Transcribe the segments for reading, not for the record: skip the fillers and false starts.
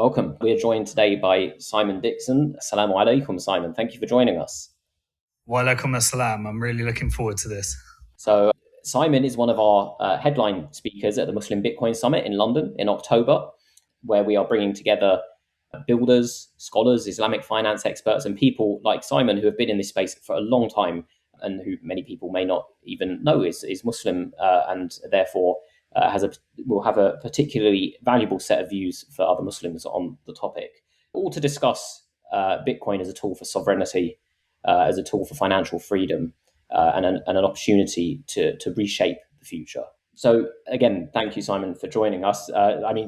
Welcome. We are joined today by Simon Dixon. Assalamu alaikum, Simon. Thank you for joining us. Wa alaikum assalam. I'm really looking forward to this. So, Simon is one of our headline speakers at the Muslim Bitcoin Summit in London in October, where we are bringing together builders, scholars, Islamic finance experts, and people like Simon who have been in this space for a long time and who many people may not even know is Muslim and therefore will have a particularly valuable set of views for other Muslims on the topic. All to discuss Bitcoin as a tool for sovereignty, as a tool for financial freedom, and an opportunity to reshape the future. So again, thank you, Simon, for joining us.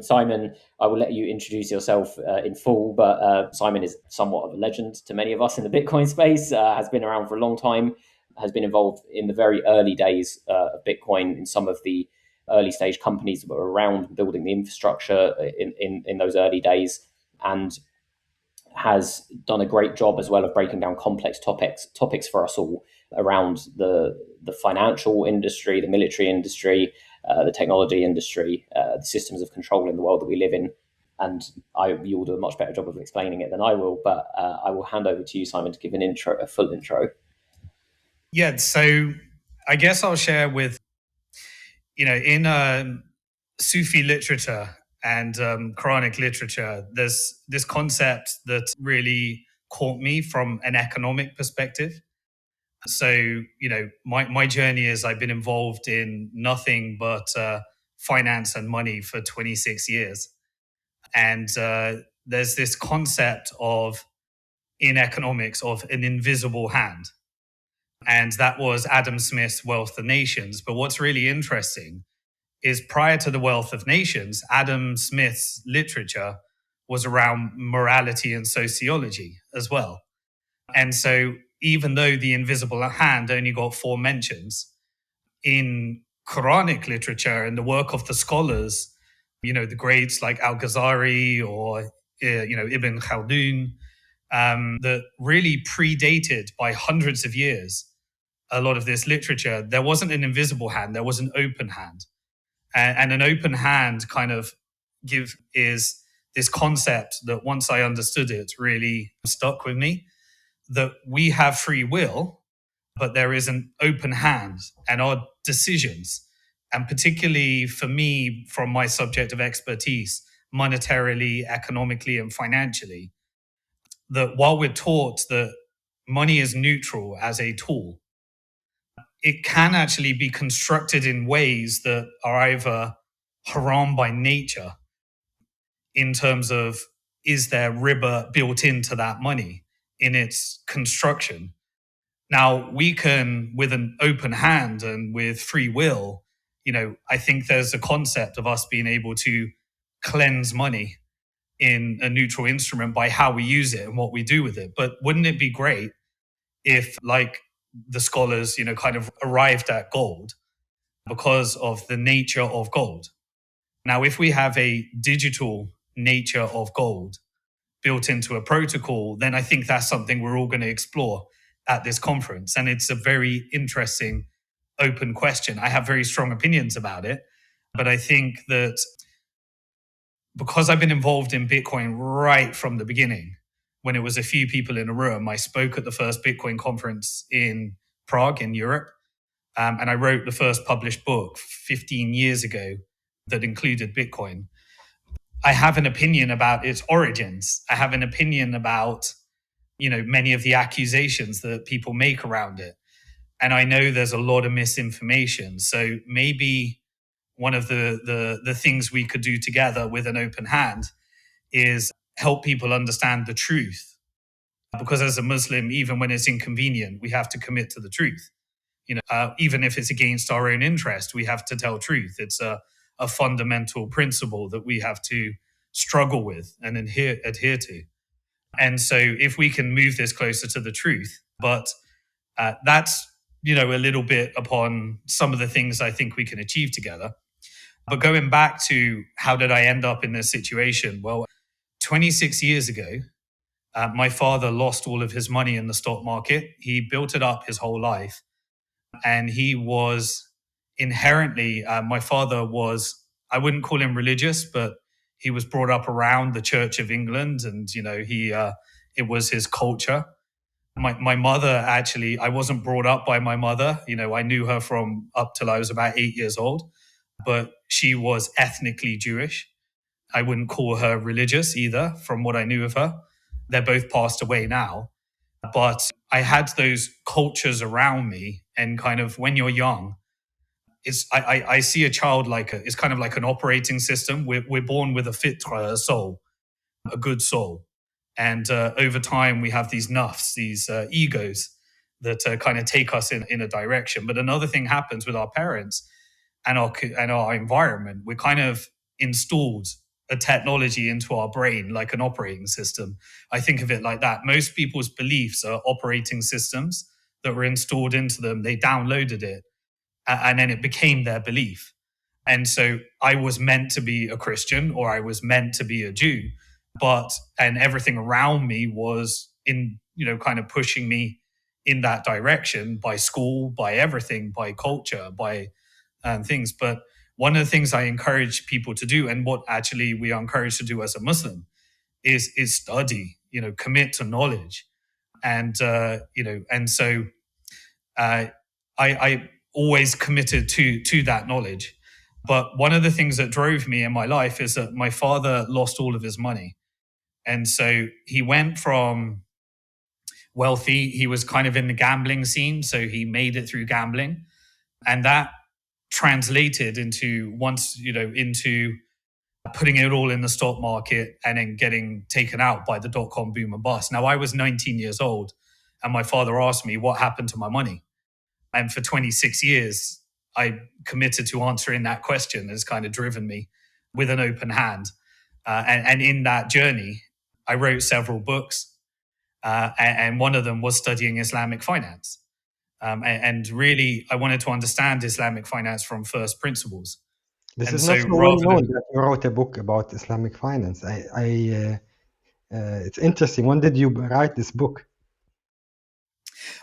Simon, I will let you introduce yourself in full, but Simon is somewhat of a legend to many of us in the Bitcoin space, has been around for a long time, has been involved in the very early days of Bitcoin in some of the early stage companies that were around building the infrastructure in those early days, and has done a great job as well of breaking down complex topics for us all around the financial industry, the military industry, the technology industry, the systems of control in the world that we live in. And you'll do a much better job of explaining it than I will, but I will hand over to you, Simon, to give a full intro. Yeah, so I guess I'll share with, in Sufi literature and Quranic literature, there's this concept that really caught me from an economic perspective. So, my journey is I've been involved in nothing but finance and money for 26 years. And there's this concept in economics of an invisible hand. And that was Adam Smith's Wealth of Nations. But what's really interesting is prior to the Wealth of Nations, Adam Smith's literature was around morality and sociology as well. And so even though the invisible hand only got 4 mentions, in Quranic literature and the work of the scholars, the greats like Al-Ghazali or, Ibn Khaldun, that really predated by hundreds of years a lot of this literature, there wasn't an invisible hand, there was an open hand. And an open hand kind of is this concept that once I understood it really stuck with me, that we have free will, but there is an open hand, and our decisions, and particularly for me, from my subject of expertise, monetarily, economically, and financially, that while we're taught that money is neutral as a tool, it can actually be constructed in ways that are either haram by nature, in terms of, is there riba built into that money in its construction? Now, we can, with an open hand and with free will, I think there's a concept of us being able to cleanse money in a neutral instrument by how we use it and what we do with it. But wouldn't it be great if, like the scholars, kind of arrived at gold because of the nature of gold? Now, if we have a digital nature of gold built into a protocol, then I think that's something we're all going to explore at this conference. And it's a very interesting, open question. I have very strong opinions about it, but I think that because I've been involved in Bitcoin right from the beginning, when it was a few people in a room, I spoke at the first Bitcoin conference in Prague in Europe. And I wrote the first published book 15 years ago that included Bitcoin. I have an opinion about its origins. I have an opinion about, many of the accusations that people make around it. And I know there's a lot of misinformation. So maybe one of the things we could do together with an open hand is help people understand the truth. Because as a Muslim, even when it's inconvenient, we have to commit to the truth. Even if it's against our own interest, we have to tell truth. It's a fundamental principle that we have to struggle with and adhere to. And so if we can move this closer to the truth, but that's, a little bit upon some of the things I think we can achieve together. But going back to how did I end up in this situation? Well, 26 years ago, my father lost all of his money in the stock market. He built it up his whole life. And he was inherently, my father was, I wouldn't call him religious, but He was brought up around the Church of England, and it was his culture. My mother, actually, I wasn't brought up by my mother. I knew her from up till I was about 8 years old, but she was ethnically Jewish. I wouldn't call her religious either, from what I knew of her. They're both passed away now. But I had those cultures around me, and kind of when you're young, I see a child it's kind of like an operating system. We're born with a fitra, a soul, a good soul. And over time, we have these nafs, these egos that kind of take us in a direction. But another thing happens with our parents and our environment. We're kind of installed a technology into our brain, like an operating system. I think of it like that. Most people's beliefs are operating systems that were installed into them. They downloaded it, and then it became their belief. And so I was meant to be a Christian, or I was meant to be a Jew, and everything around me was kind of pushing me in that direction, by school, by everything, by culture, by things. But one of the things I encourage people to do, and what actually we are encouraged to do as a Muslim, is study, commit to knowledge. And, so I always committed to that knowledge. But one of the things that drove me in my life is that my father lost all of his money. And so he went from wealthy, he was kind of in the gambling scene, so he made it through gambling. And that translated into putting it all in the stock market and then getting taken out by the dot-com boom and bust. Now, I was 19 years old, and my father asked me what happened to my money. And for 26 years, I committed to answering that question. Has kind of driven me with an open hand. And in that journey, I wrote several books, and one of them was studying Islamic finance. And really, I wanted to understand Islamic finance from first principles. This And is so not so well known that you wrote a book about Islamic finance. It's interesting. When did you write this book?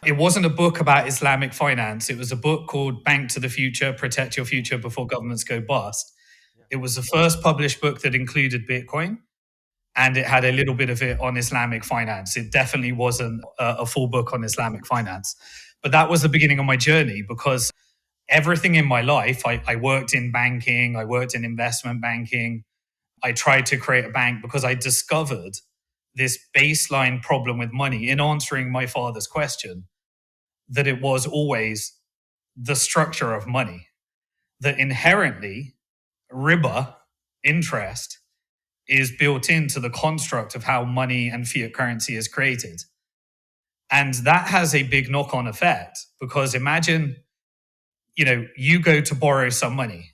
It wasn't a book about Islamic finance. It was a book called Bank to the Future, Protect Your Future Before Governments Go Bust. It was the first published book that included Bitcoin, and it had a little bit of it on Islamic finance. It definitely wasn't a full book on Islamic finance. But that was the beginning of my journey, because everything in my life, I worked in banking, I worked in investment banking. I tried to create a bank because I discovered this baseline problem with money in answering my father's question, that it was always the structure of money, that inherently riba, interest, is built into the construct of how money and fiat currency is created. And that has a big knock-on effect, because imagine, you go to borrow some money.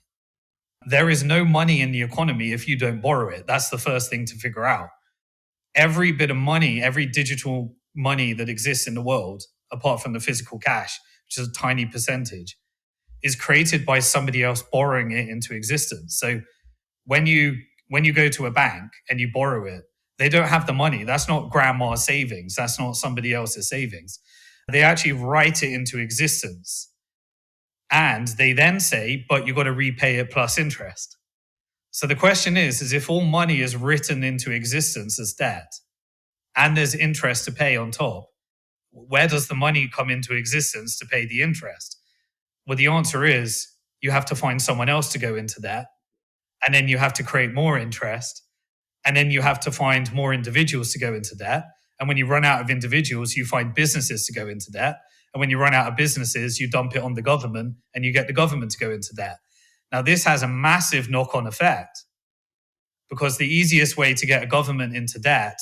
There is no money in the economy if you don't borrow it. That's the first thing to figure out. Every bit of money, every digital money that exists in the world, apart from the physical cash, which is a tiny percentage, is created by somebody else borrowing it into existence. So when you go to a bank and you borrow it, they don't have the money. That's not grandma's savings. That's not somebody else's savings. They actually write it into existence. And they then say, but you've got to repay it plus interest. So the question is if all money is written into existence as debt, and there's interest to pay on top, where does the money come into existence to pay the interest? Well, the answer is you have to find someone else to go into debt, and then you have to create more interest, and then you have to find more individuals to go into debt. And when you run out of individuals, you find businesses to go into debt. And when you run out of businesses, you dump it on the government and you get the government to go into debt. Now, this has a massive knock-on effect, because the easiest way to get a government into debt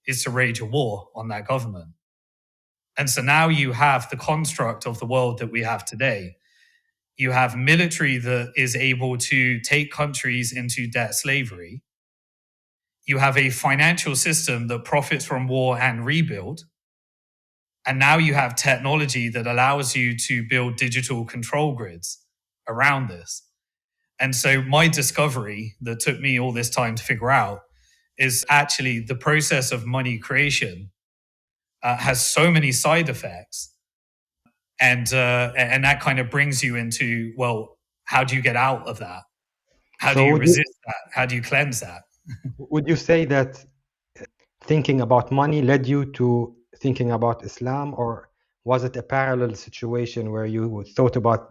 is to wage a war on that government. And so now you have the construct of the world that we have today. You have military that is able to take countries into debt slavery. You have a financial system that profits from war and rebuild. And now you have technology that allows you to build digital control grids around this. And so my discovery that took me all this time to figure out is actually the process of money creation has so many side effects. And that kind of brings you into, well, how do you get out of that? How do you resist that? How do you cleanse that? Would you say that thinking about money led you to thinking about Islam, or was it a parallel situation where you thought about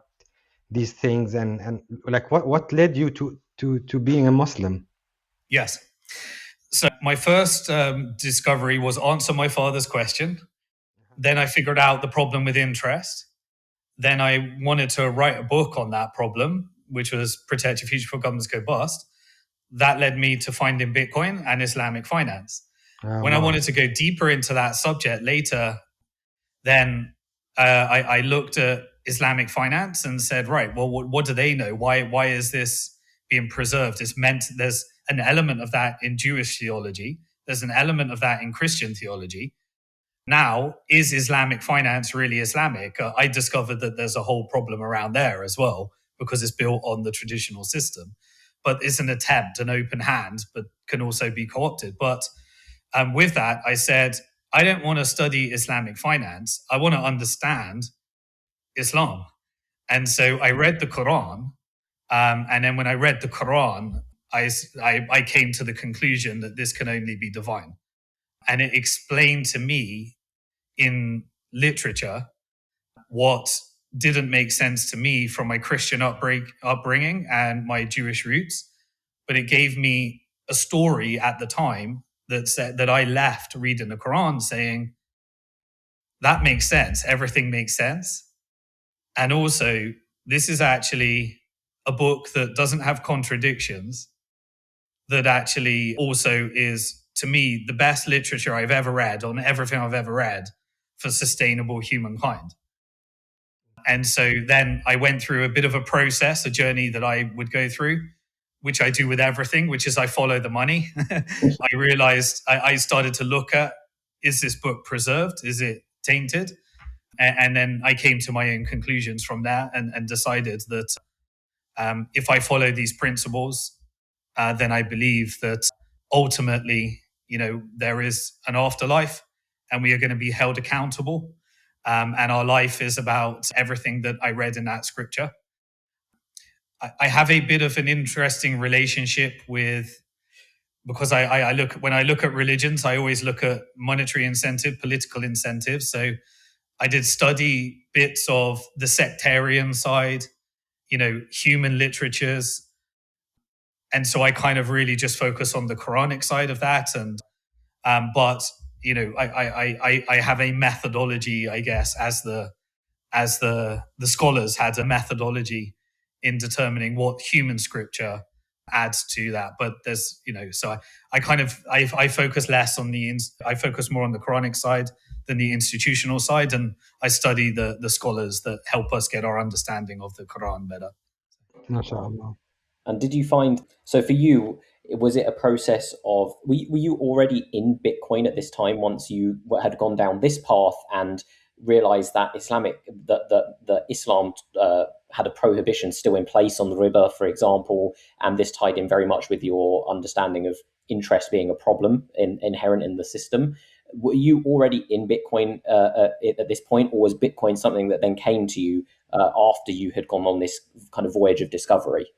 these things and like what led you to being a Muslim? Yes. So my first discovery was answer my father's question. Then I figured out the problem with interest. Then I wanted to write a book on that problem, which was Protect Your Future Before Governments Go Bust. That led me to finding Bitcoin and Islamic finance. When I Wow. wanted to go deeper into that subject later, then I looked at Islamic finance and said, right, well, what do they know? Why is this being preserved? It's meant there's an element of that in Jewish theology. There's an element of that in Christian theology. Now, is Islamic finance really Islamic? I discovered that there's a whole problem around there as well, because it's built on the traditional system. But it's an attempt, an open hand, but can also be co-opted. But with that, I said, I don't want to study Islamic finance. I want to understand Islam. And so I read the Quran. And then when I read the Quran, I came to the conclusion that this can only be divine. And it explained to me in literature what didn't make sense to me from my Christian upbringing and my Jewish roots. But it gave me a story at the time that said that I left reading the Quran saying, that makes sense. Everything makes sense. And also, this is actually a book that doesn't have contradictions, that actually also is, to me, the best literature I've ever read on everything I've ever read for sustainable humankind. And so then I went through a bit of a process, a journey that I would go through, which I do with everything, which is I follow the money. I realized I started to look at, is this book preserved? Is it tainted? And then I came to my own conclusions from there and decided that if I follow these principles, then I believe that ultimately, there is an afterlife and we are going to be held accountable. And our life is about everything that I read in that scripture. I have a bit of an interesting relationship with, because when I look at religions, I always look at monetary incentive, political incentive. So I did study bits of the sectarian side, human literatures. And so I kind of really just focus on the Quranic side of that. And, but, I have a methodology, I guess, as the scholars had a methodology in determining what human scripture adds to that. But there's, so I focus less on I focus more on the Quranic side than the institutional side. And I study the scholars that help us get our understanding of the Quran better. MashaAllah. And did you find, so for you, was it a process of, were you already in Bitcoin at this time once you had gone down this path and realized that Islam had a prohibition still in place on the riba, for example, and this tied in very much with your understanding of interest being a problem inherent in the system? Were you already in Bitcoin at this point, or was Bitcoin something that then came to you after you had gone on this kind of voyage of discovery?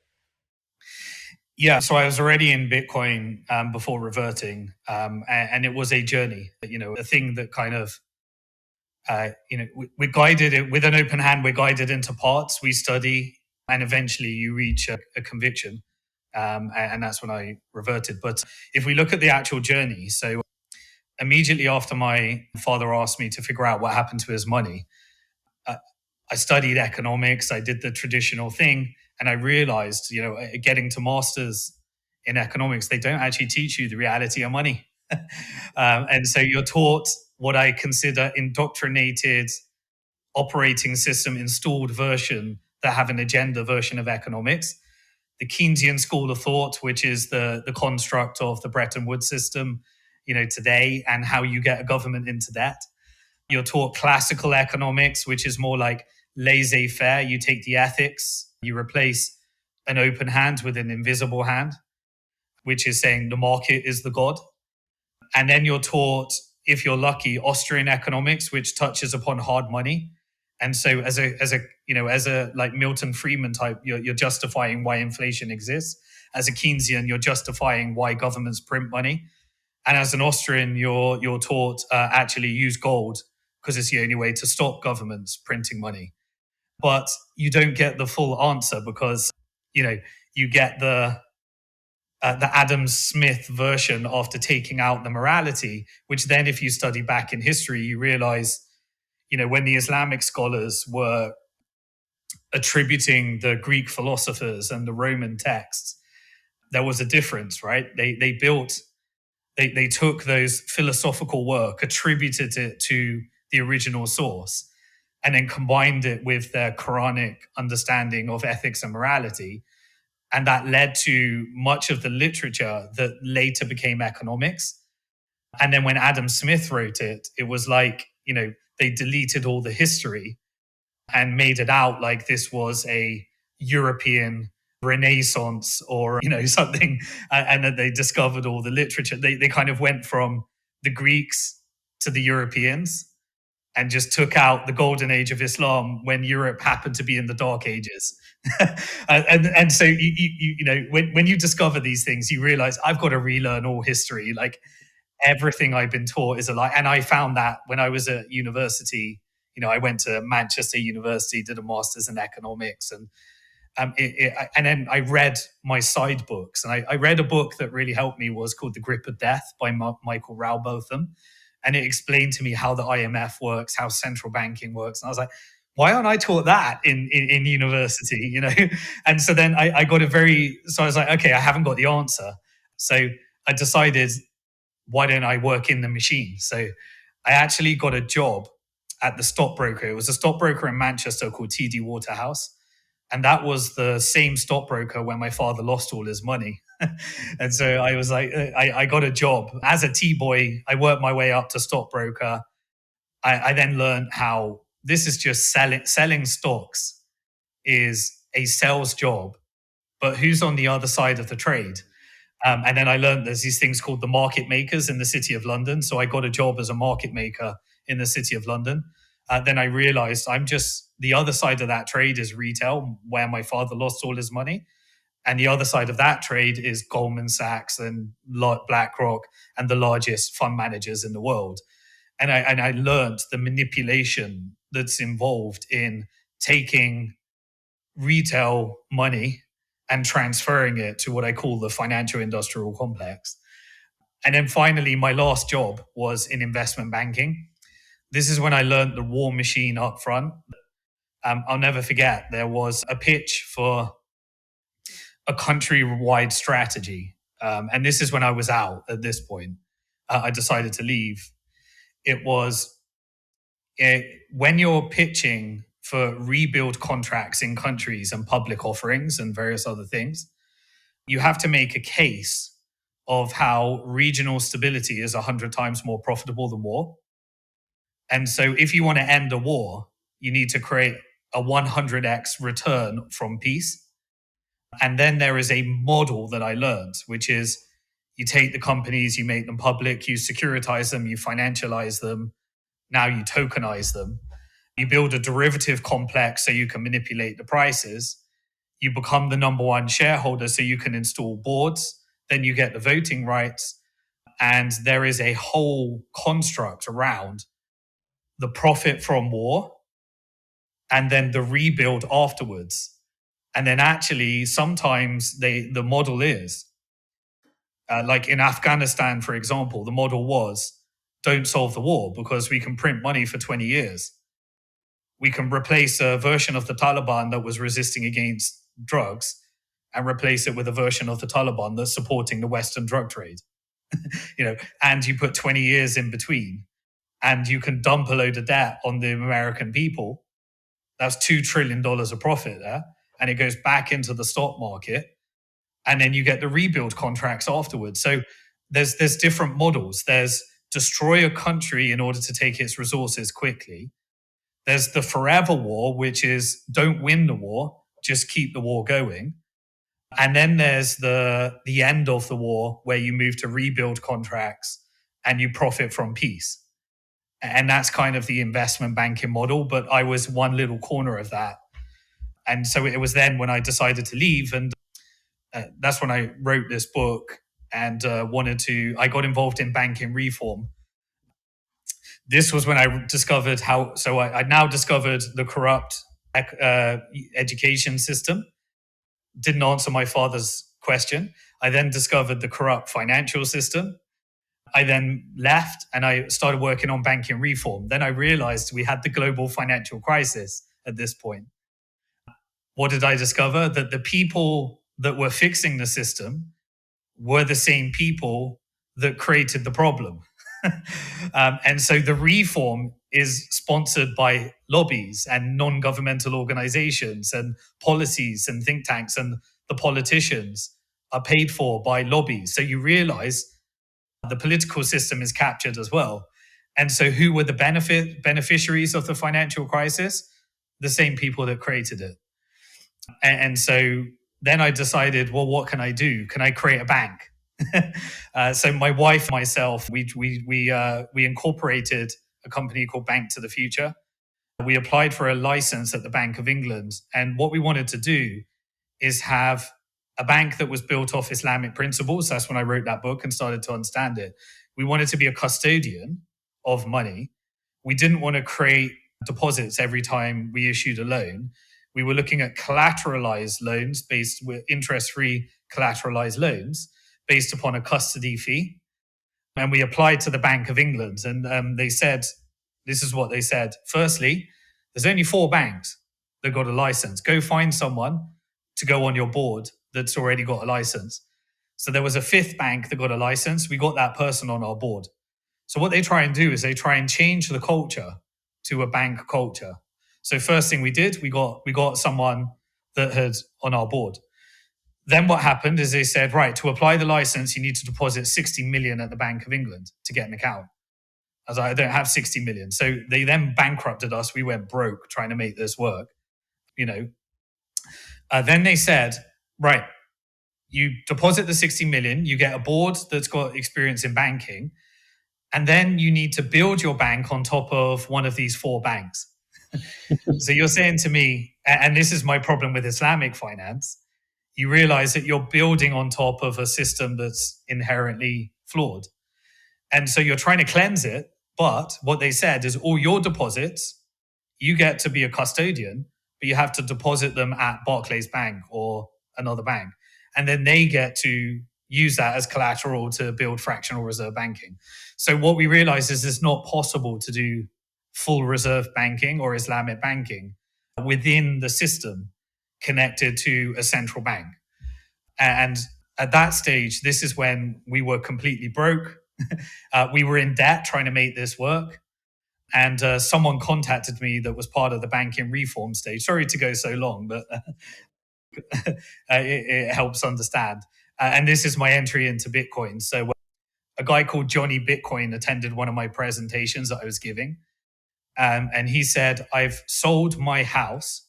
Yeah, so I was already in Bitcoin before reverting, and it was a journey. A thing that kind of, we guided it with an open hand. We're guided into parts. We study, and eventually you reach a conviction, and that's when I reverted. But if we look at the actual journey, so immediately after my father asked me to figure out what happened to his money, I studied economics. I did the traditional thing. And I realized, getting to masters in economics, they don't actually teach you the reality of money. And so you're taught what I consider indoctrinated operating system installed version that have an agenda version of economics. The Keynesian school of thought, which is the construct of the Bretton Woods system, today, and how you get a government into debt. You're taught classical economics, which is more like laissez-faire. You take the ethics, you replace an open hand with an invisible hand, which is saying the market is the god. And then you're taught, if you're lucky, Austrian economics, which touches upon hard money. And so as a like Milton Friedman type, you're justifying why inflation exists. as a Keynesian, you're justifying why governments print money. And as an Austrian, you're taught actually use gold because it's the only way to stop governments printing money. But you don't get the full answer because, you get the Adam Smith version after taking out the morality, which then if you study back in history, you realize, when the Islamic scholars were attributing the Greek philosophers and the Roman texts, there was a difference, right? They took those philosophical work, attributed it to the original source, and then combined it with their Quranic understanding of ethics and morality. And that led to much of the literature that later became economics. And then when Adam Smith wrote it, it was like, they deleted all the history and made it out like this was a European Renaissance or, something. And that they discovered all the literature. They kind of went from the Greeks to the Europeans and just took out the golden age of Islam when Europe happened to be in the dark ages. and so, when you discover these things, you realize I've got to relearn all history. Like everything I've been taught is a lie. And I found that when I was at university, I went to Manchester University, did a master's in economics, and then I read my side books. And I read a book that really helped me was called The Grip of Death by Michael Rowbotham. And it explained to me how the IMF works, how central banking works. And I was like, why aren't I taught that in university, And so then I got so I was like, okay, I haven't got the answer. So I decided, why don't I work in the machine? So I actually got a job at the stockbroker. It was a stockbroker in Manchester called TD Waterhouse. And that was the same stockbroker when my father lost all his money. And so I was like, I got a job as a T-boy. I worked my way up to stockbroker. I then learned how this is just selling stocks is a sales job, but who's on the other side of the trade? And then I learned there's these things called the market makers in the City of London. So I got a job as a market maker in the City of London. Then I realized I'm just the other side of that trade is retail, where my father lost all his money. And the other side of that trade is Goldman Sachs and BlackRock and the largest fund managers in the world. And I learned the manipulation that's involved in taking retail money and transferring it to what I call the financial industrial complex. And then finally, my last job was in investment banking. This is when I learned the war machine up front. I'll never forget, there was a pitch for a countrywide strategy. And this is when I was out at this point. I decided to leave. It was when you're pitching for rebuild contracts in countries and public offerings and various other things, you have to make a case of how regional stability is 100 times more profitable than war. And so if you want to end a war, you need to create a 100x return from peace. And then there is a model that I learned, which is you take the companies, you make them public, you securitize them, you financialize them, now you tokenize them. You build a derivative complex so you can manipulate the prices. You become the number one shareholder so you can install boards. Then you get the voting rights. And there is a whole construct around the profit from war and then the rebuild afterwards. And then actually, sometimes the model is, like in Afghanistan, for example, the model was, don't solve the war because we can print money for 20 years. We can replace a version of the Taliban that was resisting against drugs and replace it with a version of the Taliban that's supporting the Western drug trade. And you put 20 years in between and you can dump a load of debt on the American people. That's $2 trillion of profit there. And it goes back into the stock market. And then you get the rebuild contracts afterwards. So there's different models. There's destroy a country in order to take its resources quickly. There's the forever war, which is don't win the war, just keep the war going. And then there's the end of the war where you move to rebuild contracts and you profit from peace. And that's kind of the investment banking model. But I was one little corner of that. And so it was then when I decided to leave. And that's when I wrote this book and I got involved in banking reform. This was when I discovered I now discovered the corrupt education system. Didn't answer my father's question. I then discovered the corrupt financial system. I then left and I started working on banking reform. Then I realized we had the global financial crisis at this point. What did I discover? That the people that were fixing the system were the same people that created the problem. And so the reform is sponsored by lobbies and non-governmental organizations and policies and think tanks, and the politicians are paid for by lobbies. So you realize the political system is captured as well. And so who were the beneficiaries of the financial crisis? The same people that created it. And so then I decided, well, what can I do? Can I create a bank? So my wife and myself, we incorporated a company called Bank to the Future. We applied for a license at the Bank of England. And what we wanted to do is have a bank that was built off Islamic principles. That's when I wrote that book and started to understand it. We wanted to be a custodian of money. We didn't want to create deposits every time we issued a loan. We were looking at collateralized loans based with interest-free collateralized loans based upon a custody fee. And we applied to the Bank of England, and they said, this is what they said. Firstly, there's only 4 banks that got a license. Go find someone to go on your board that's already got a license. So there was a 5th bank that got a license. We got that person on our board. So what they try and do is they try and change the culture to a bank culture. So first thing we did, we got someone that had on our board. Then what happened is they said, right, to apply the license, you need to deposit 60 million at the Bank of England to get an account. I was like, I don't have 60 million. So they then bankrupted us. We went broke trying to make this work, Then they said, right, you deposit the 60 million, you get a board that's got experience in banking, and then you need to build your bank on top of one of these 4 banks. So you're saying to me, and this is my problem with Islamic finance, you realize that you're building on top of a system that's inherently flawed. And so you're trying to cleanse it. But what they said is all your deposits, you get to be a custodian, but you have to deposit them at Barclays Bank or another bank. And then they get to use that as collateral to build fractional reserve banking. So what we realize is it's not possible to do full reserve banking or Islamic banking within the system connected to a central bank. And at that stage, this is when we were completely broke. We were in debt trying to make this work. And someone contacted me that was part of the banking reform stage. Sorry to go so long, but it helps understand. And this is my entry into Bitcoin. So a guy called Johnny Bitcoin attended one of my presentations that I was giving. And he said, I've sold my house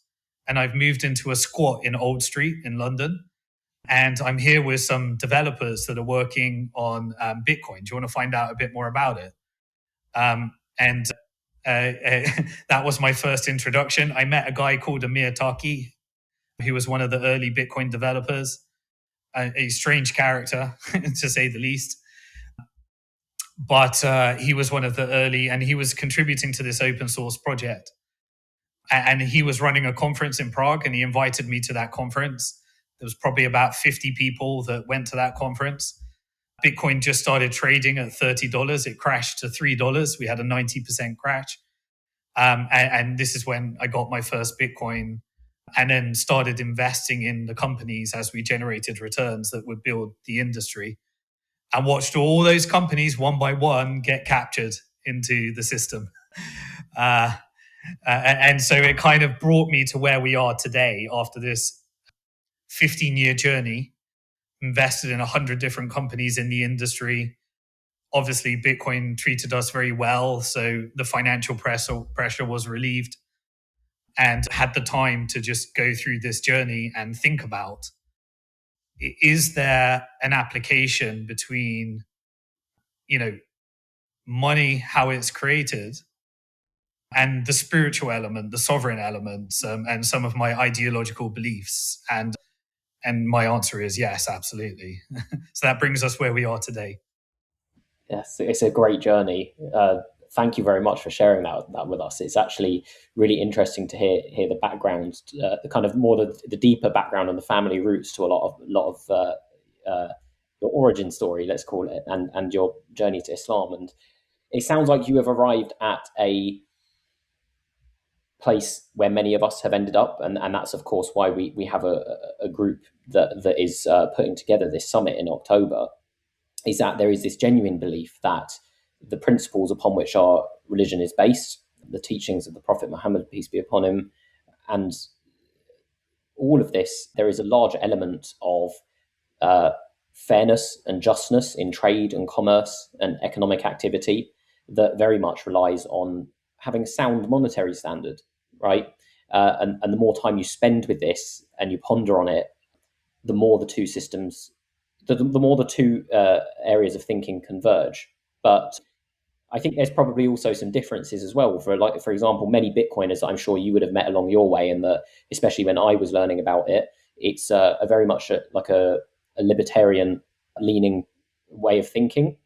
and I've moved into a squat in Old Street in London. And I'm here with some developers that are working on Bitcoin. Do you want to find out a bit more about it? That was my first introduction. I met a guy called Amir Taki, who was one of the early Bitcoin developers, a strange character, to say the least. But he was one of the early, and he was contributing to this open source project. And he was running a conference in Prague, and he invited me to that conference. There was probably about 50 people that went to that conference. Bitcoin just started trading at $30. It crashed to $3. We had a 90% crash. And this is when I got my first Bitcoin and then started investing in the companies as we generated returns that would build the industry, and watched all those companies one by one get captured into the system. And so it kind of brought me to where we are today after this 15-year journey, invested in 100 different companies in the industry. Obviously, Bitcoin treated us very well, so the financial pressure was relieved, and had the time to just go through this journey and think about, is there an application between, money, how it's created, and the spiritual element, the sovereign elements, and some of my ideological beliefs. And And my answer is yes, absolutely. So that brings us where we are today. Yes, it's a great journey. Thank you very much for sharing that with us. It's actually really interesting to hear the background, the kind of more the deeper background and the family roots to a lot of your origin story, let's call it, and your journey to Islam. And it sounds like you have arrived at a place where many of us have ended up, and that's of course why we have a group that is putting together this summit in October. Is that there is this genuine belief that the principles upon which our religion is based, the teachings of the Prophet Muhammad, peace be upon him, and all of this, there is a large element of uh, fairness and justness in trade and commerce and economic activity that very much relies on having a sound monetary standard, right? And the more time you spend with this and you ponder on it, the more the two systems, the more the two areas of thinking converge. But I think there's probably also some differences as well. For example, many Bitcoiners I'm sure you would have met along your way, and especially when I was learning about it, it's a very much like a libertarian leaning way of thinking.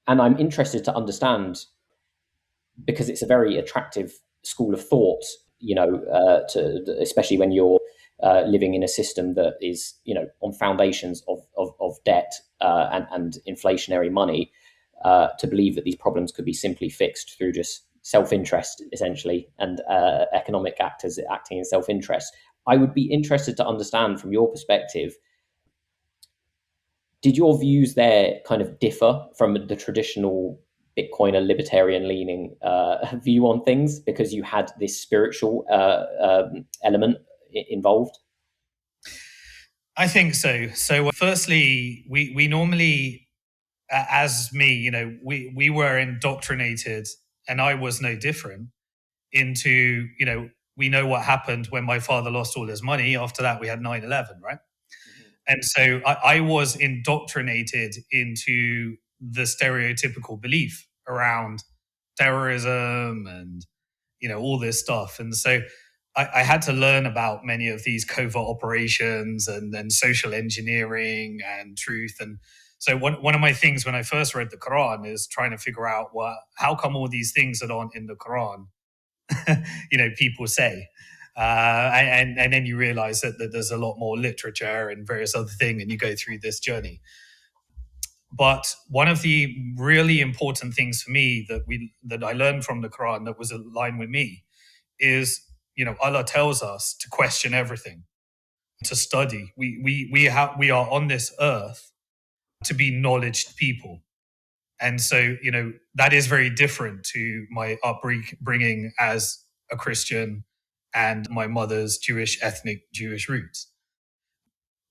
And I'm interested to understand, because it's a very attractive school of thought, especially when you're living in a system that is, on foundations of debt and inflationary money, to believe that these problems could be simply fixed through just self-interest, essentially, and economic actors acting in self-interest. I would be interested to understand from your perspective, did your views there kind of differ from the traditional Bitcoiner libertarian leaning view on things because you had this spiritual element involved? I think so. So, firstly, we normally, as me, we were indoctrinated, and I was no different, into, we know what happened when my father lost all his money. After that, we had 9/11, right? And so I was indoctrinated into the stereotypical belief around terrorism and, all this stuff. And so I had to learn about many of these covert operations and then social engineering and truth. And so one of my things when I first read the Quran is trying to figure out, well, how come all these things that aren't in the Quran, people say. And then you realize that there's a lot more literature and various other things, and you go through this journey. But one of the really important things for me that I learned from the Quran that was aligned with me is, Allah tells us to question everything, to study. We are on this earth to be knowledge people. And so, that is very different to my upbringing as a Christian and my mother's ethnic Jewish roots.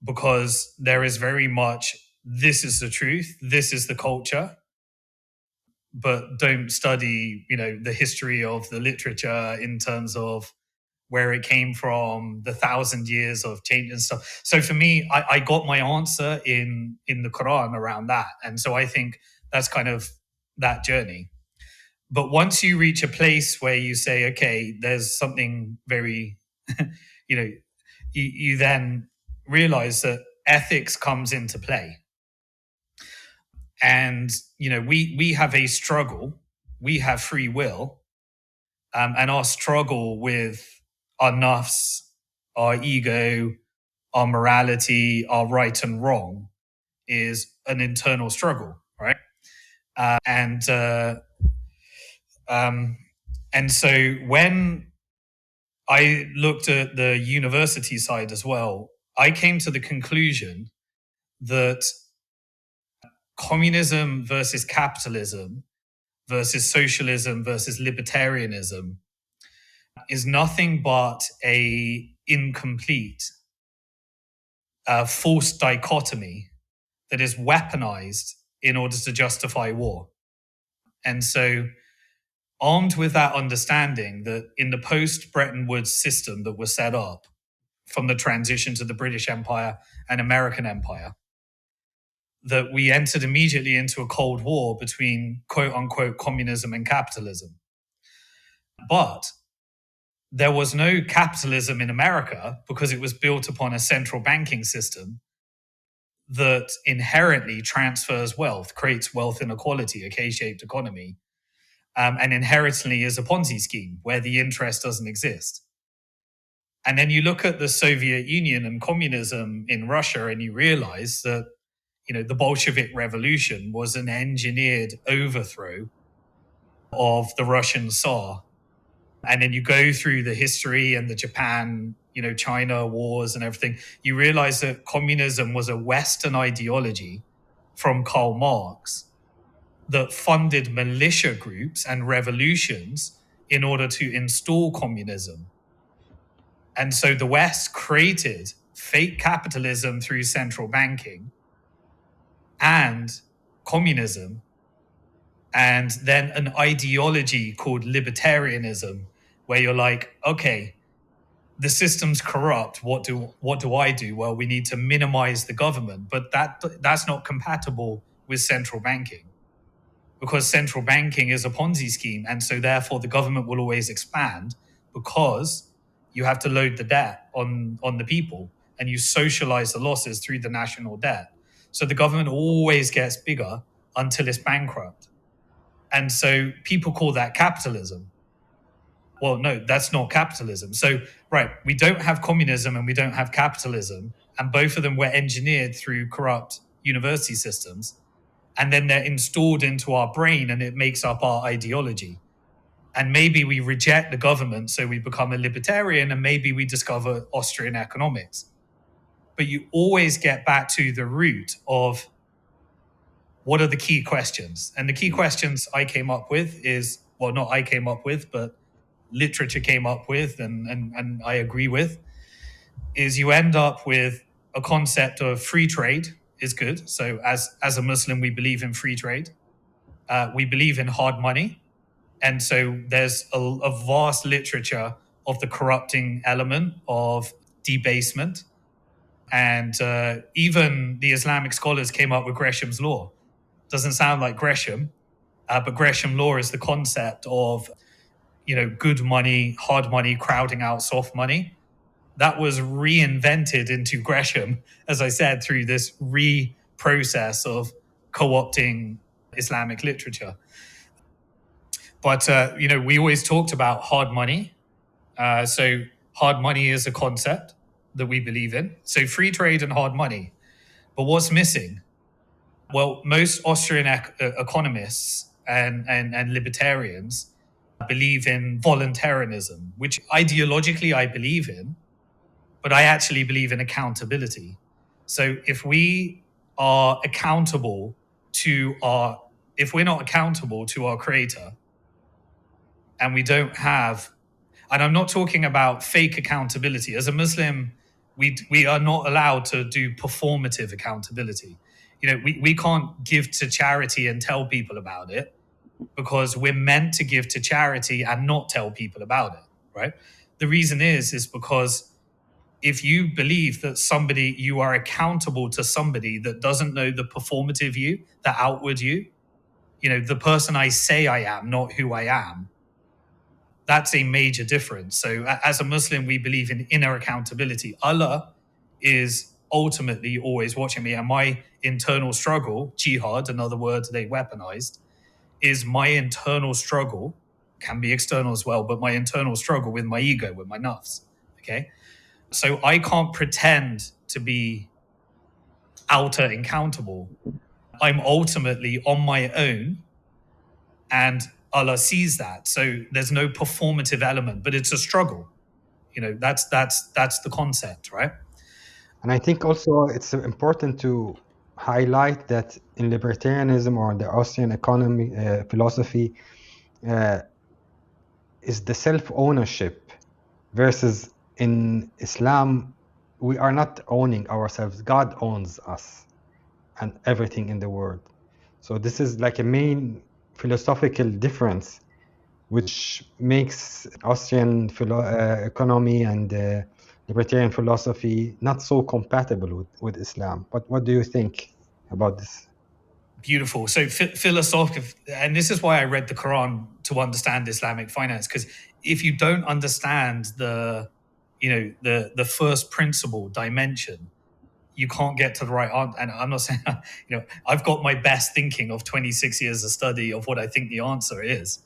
Because there is very much, this is the truth, this is the culture, but don't study, the history of the literature in terms of where it came from, the 1,000 years of change and stuff. So for me, I got my answer in the Quran around that. And so I think that's kind of that journey. But once you reach a place where you say, okay, there's something very, you then realize that ethics comes into play. And, we have a struggle, we have free will, and our struggle with our nafs, our ego, our morality, our right and wrong is an internal struggle, right? And so when I looked at the university side as well, I came to the conclusion that communism versus capitalism versus socialism versus libertarianism is nothing but a incomplete, false dichotomy that is weaponized in order to justify war. And so, armed with that understanding that in the post-Bretton Woods system that was set up from the transition to the British Empire and American Empire, that we entered immediately into a Cold War between quote-unquote communism and capitalism. But there was no capitalism in America because it was built upon a central banking system that inherently transfers wealth, creates wealth inequality, a K-shaped economy, and inherently is a Ponzi scheme where the interest doesn't exist. And then you look at the Soviet Union and communism in Russia, and you realize that, the Bolshevik Revolution was an engineered overthrow of the Russian Tsar. And then you go through the history and the Japan, China wars and everything, you realize that communism was a Western ideology from Karl Marx that funded militia groups and revolutions in order to install communism. And so the West created fake capitalism through central banking and communism, and then an ideology called libertarianism, where you're like, okay, the system's corrupt. What do I do? Well, we need to minimize the government, but that's not compatible with central banking, because central banking is a Ponzi scheme, and so therefore the government will always expand because you have to load the debt on the people, and you socialize the losses through the national debt. So the government always gets bigger until it's bankrupt. And so people call that capitalism. Well, no, that's not capitalism. So, right, we don't have communism and we don't have capitalism, and both of them were engineered through corrupt university systems, and then they're installed into our brain and it makes up our ideology. And maybe we reject the government, so we become a libertarian, and maybe we discover Austrian economics. But you always get back to the root of what are the key questions. And the key questions I came up with is, well, not I came up with, but literature came up with, and I agree with, is you end up with a concept of free trade is good. So as a Muslim, we believe in free trade. We believe in hard money. And so there's a vast literature of the corrupting element of debasement. And even the Islamic scholars came up with Gresham's law. Doesn't sound like Gresham, but Gresham law is the concept of, good money, hard money, crowding out soft money. That was reinvented into Gresham, as I said, through this process of co-opting Islamic literature. But, we always talked about hard money. So hard money is a concept that we believe in. So free trade and hard money. But what's missing? Well, most Austrian economists and libertarians believe in voluntarism, which ideologically I believe in, but I actually believe in accountability. So if we are accountable if we're not accountable to our creator, and we don't have, and I'm not talking about fake accountability. As a Muslim, we are not allowed to do performative accountability. We can't give to charity and tell people about it, because we're meant to give to charity and not tell people about it, right? The reason is because if you believe that you are accountable to somebody that doesn't know the performative you, the outward you, the person I say I am, not who I am, that's a major difference. So as a Muslim, we believe in inner accountability. Allah is ultimately always watching me, and my internal struggle, jihad, another word they weaponized, is my internal struggle, can be external as well, but my internal struggle with my ego, with my nafs, okay? So I can't pretend to be outer accountable. I'm ultimately on my own, and Allah sees that. So there's no performative element, but it's a struggle. That's the concept, right? And I think also it's important to highlight that in libertarianism or the Austrian economy philosophy is the self-ownership, versus in Islam, we are not owning ourselves. God owns us and everything in the world. So this is like a main philosophical difference, which makes Austrian economy and libertarian philosophy not so compatible with Islam. But what do you think about this? Beautiful. So philosophical, and this is why I read the Quran to understand Islamic finance, because if you don't understand the first principle dimension, you can't get to the right answer. And I'm not saying, I've got my best thinking of 26 years of study of what I think the answer is,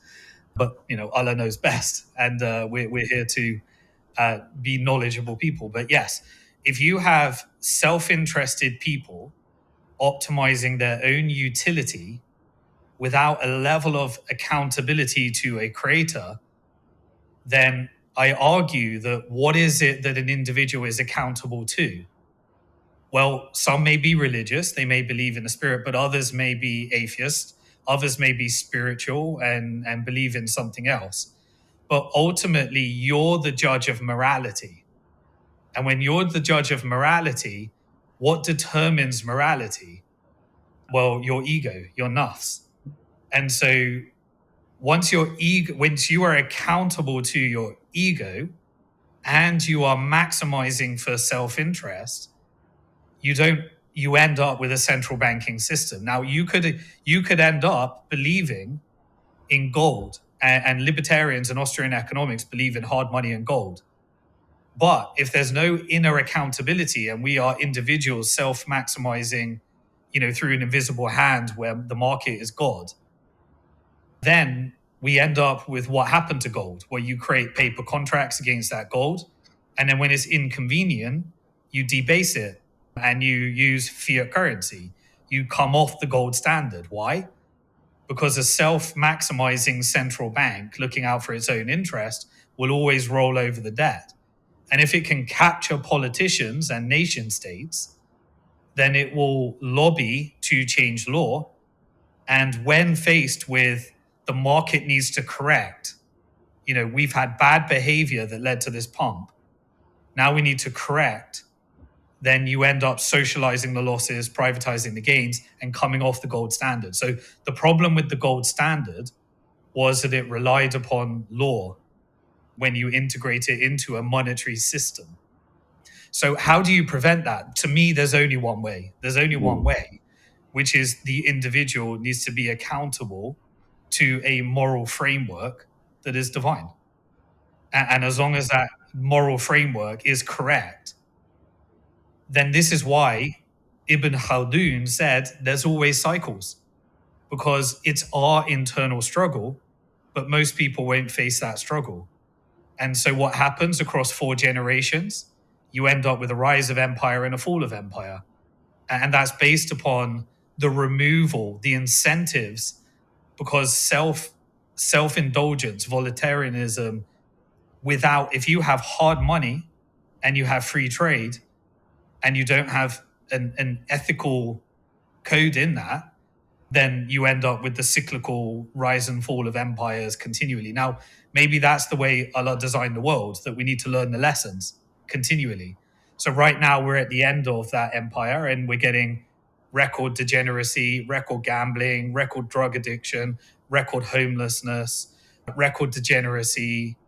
but Allah knows best, and we're here to be knowledgeable people. But yes, if you have self-interested people optimizing their own utility without a level of accountability to a creator, then I argue that what is it that an individual is accountable to? Well, some may be religious, they may believe in the spirit, but others may be atheist, others may be spiritual and believe in something else. But ultimately, you're the judge of morality. And when you're the judge of morality, what determines morality? Well, your ego, your nafs. And so once you are accountable to your ego and you are maximizing for self-interest, you end up with a central banking system. Now you could end up believing in gold, and libertarians and Austrian economics believe in hard money and gold. But if there's no inner accountability and we are individuals self-maximizing, through an invisible hand where the market is God, then we end up with what happened to gold, where you create paper contracts against that gold. And then when it's inconvenient, you debase it and you use fiat currency. You come off the gold standard. Why? Because a self-maximizing central bank looking out for its own interest will always roll over the debt. And if it can capture politicians and nation states, then it will lobby to change law. And when faced with the market needs to correct, we've had bad behavior that led to this pump. Now we need to correct. Then you end up socializing the losses, privatizing the gains, and coming off the gold standard. So the problem with the gold standard was that it relied upon law when you integrate it into a monetary system. So how do you prevent that? To me, there's only one way. There's only one way, which is the individual needs to be accountable to a moral framework that is divine. And as long as that moral framework is correct, then this is why Ibn Khaldun said there's always cycles, because it's our internal struggle, but most people won't face that struggle. And so what happens across 4 generations? You end up with a rise of empire and a fall of empire. And that's based upon the removal, the incentives, because self-indulgence, voluntarism, if you have hard money and you have free trade and you don't have an ethical code in that, then you end up with the cyclical rise and fall of empires continually. Now, maybe that's the way Allah designed the world, that we need to learn the lessons continually. So right now we're at the end of that empire and we're getting record degeneracy, record gambling, record drug addiction, record homelessness, record degeneracy.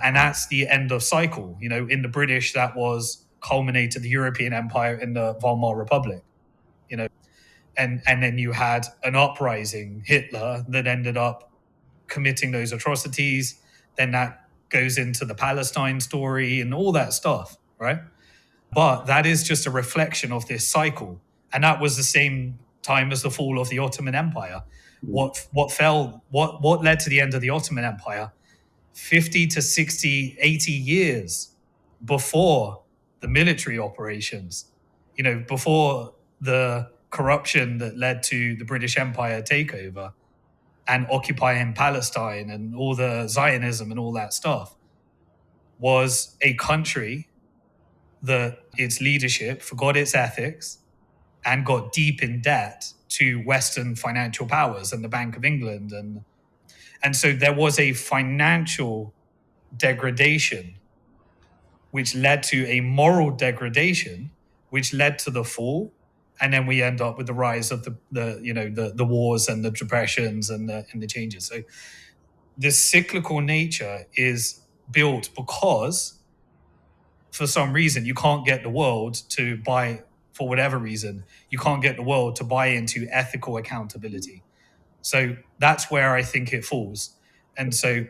And that's the end of cycle. In the British, that was culminated the European Empire in the Weimar Republic, and then you had an uprising, Hitler, that ended up committing those atrocities. Then that goes into the Palestine story and all that stuff, right? But that is just a reflection of this cycle. And that was the same time as the fall of the Ottoman Empire. What led to the end of the Ottoman Empire? 50 to 60, 80 years before the military operations, before the corruption that led to the British Empire takeover and occupying Palestine and all the Zionism and all that stuff, was a country that its leadership forgot its ethics and got deep in debt to Western financial powers and the Bank of England. And so there was a financial degradation, which led to a moral degradation, which led to the fall. And then we end up with the rise of the wars and the depressions and the changes. So this cyclical nature is built because for some reason you can't get the world to buy, for whatever reason, you can't get the world to buy into ethical accountability. So that's where I think it falls. And so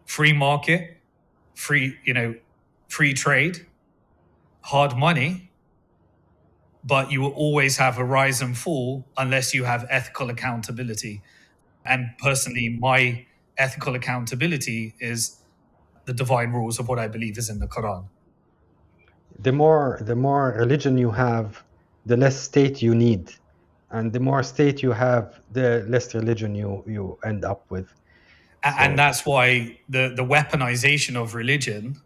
free market, free trade, hard money, but you will always have a rise and fall unless you have ethical accountability. And personally, my ethical accountability is the divine rules of what I believe is in the Quran. The more religion you have, the less state you need, and the more state you have, the less religion you end up with. And that's why the weaponization of religion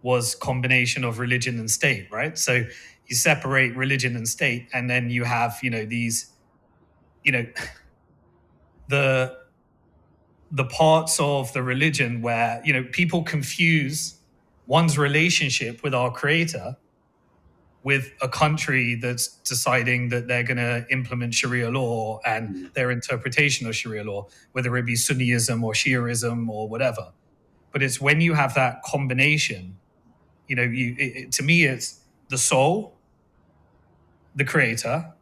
was combination of religion and state, right? So you separate religion and state, and then you have, these, the parts of the religion where, people confuse one's relationship with our creator with a country that's deciding that they're going to implement Sharia law and their interpretation of Sharia law, whether it be Sunniism or Shiaism or whatever. But it's when you have that combination, to me, it's the soul, the creator,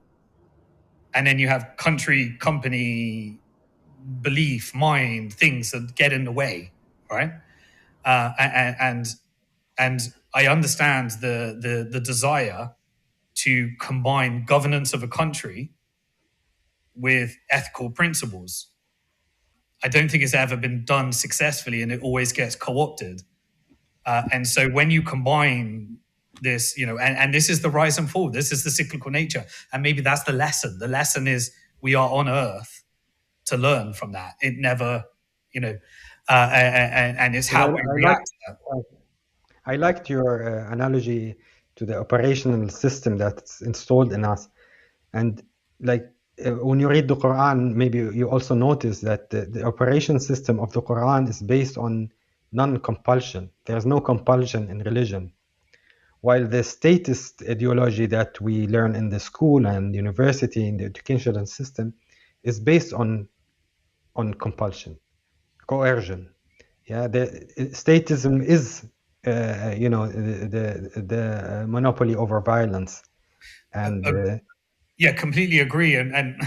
and then you have country, company, belief, mind, things that get in the way, right? And I understand the desire to combine governance of a country with ethical principles. I don't think it's ever been done successfully, and it always gets co-opted. And so when you combine this, and this is the rise and fall, this is the cyclical nature. And maybe that's the lesson. The lesson is we are on earth to learn from that. It never, and it's how we react to that. I liked your analogy to the operational system that's installed in us. And when you read the Quran, maybe you also notice that the operation system of the Quran is based on non-compulsion. There's no compulsion in religion. While the statist ideology that we learn in the school and university in the educational system is based on compulsion, coercion. Yeah, the statism is the monopoly over violence, and yeah, completely agree. And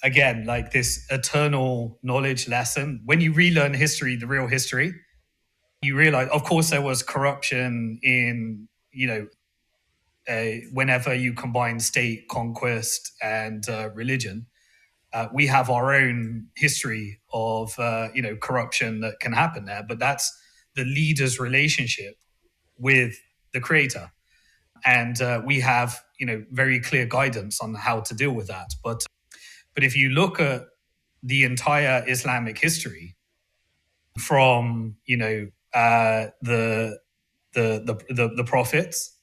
again, like this eternal knowledge lesson, when you relearn history, the real history, you realize, of course, there was corruption in, whenever you combine state, conquest, and religion. We have our own history of, corruption that can happen there, but that's the leader's relationship with the creator. And we have, very clear guidance on how to deal with that. But if you look at the entire Islamic history, from the prophets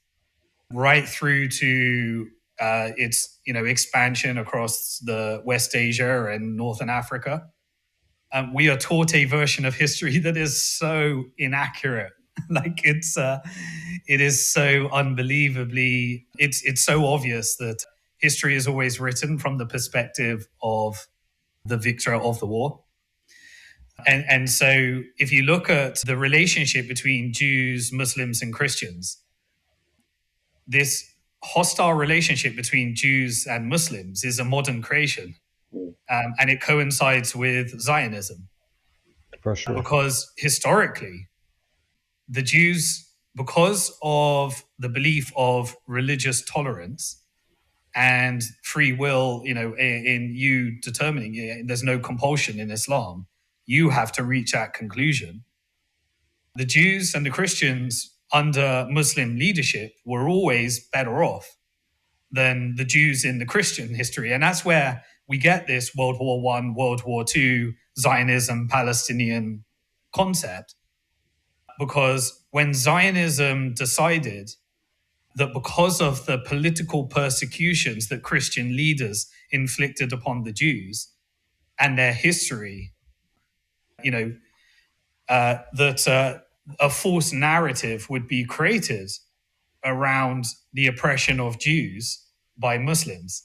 right through to its expansion across the West Asia and Northern Africa, we are taught a version of history that is so inaccurate. Like it is so unbelievably, it's so obvious that history is always written from the perspective of the victor of the war. And so if you look at the relationship between Jews, Muslims, and Christians, this hostile relationship between Jews and Muslims is a modern creation. And it coincides with Zionism. for sure, Because historically, the Jews, because of the belief of religious tolerance and free will, in you determining, there's no compulsion in Islam, you have to reach that conclusion. The Jews and the Christians under Muslim leadership were always better off than the Jews in the Christian history. And that's where we get this World War I, World War II, Zionism, Palestinian concept. Because when Zionism decided that because of the political persecutions that Christian leaders inflicted upon the Jews and their history, that a false narrative would be created around the oppression of Jews by Muslims.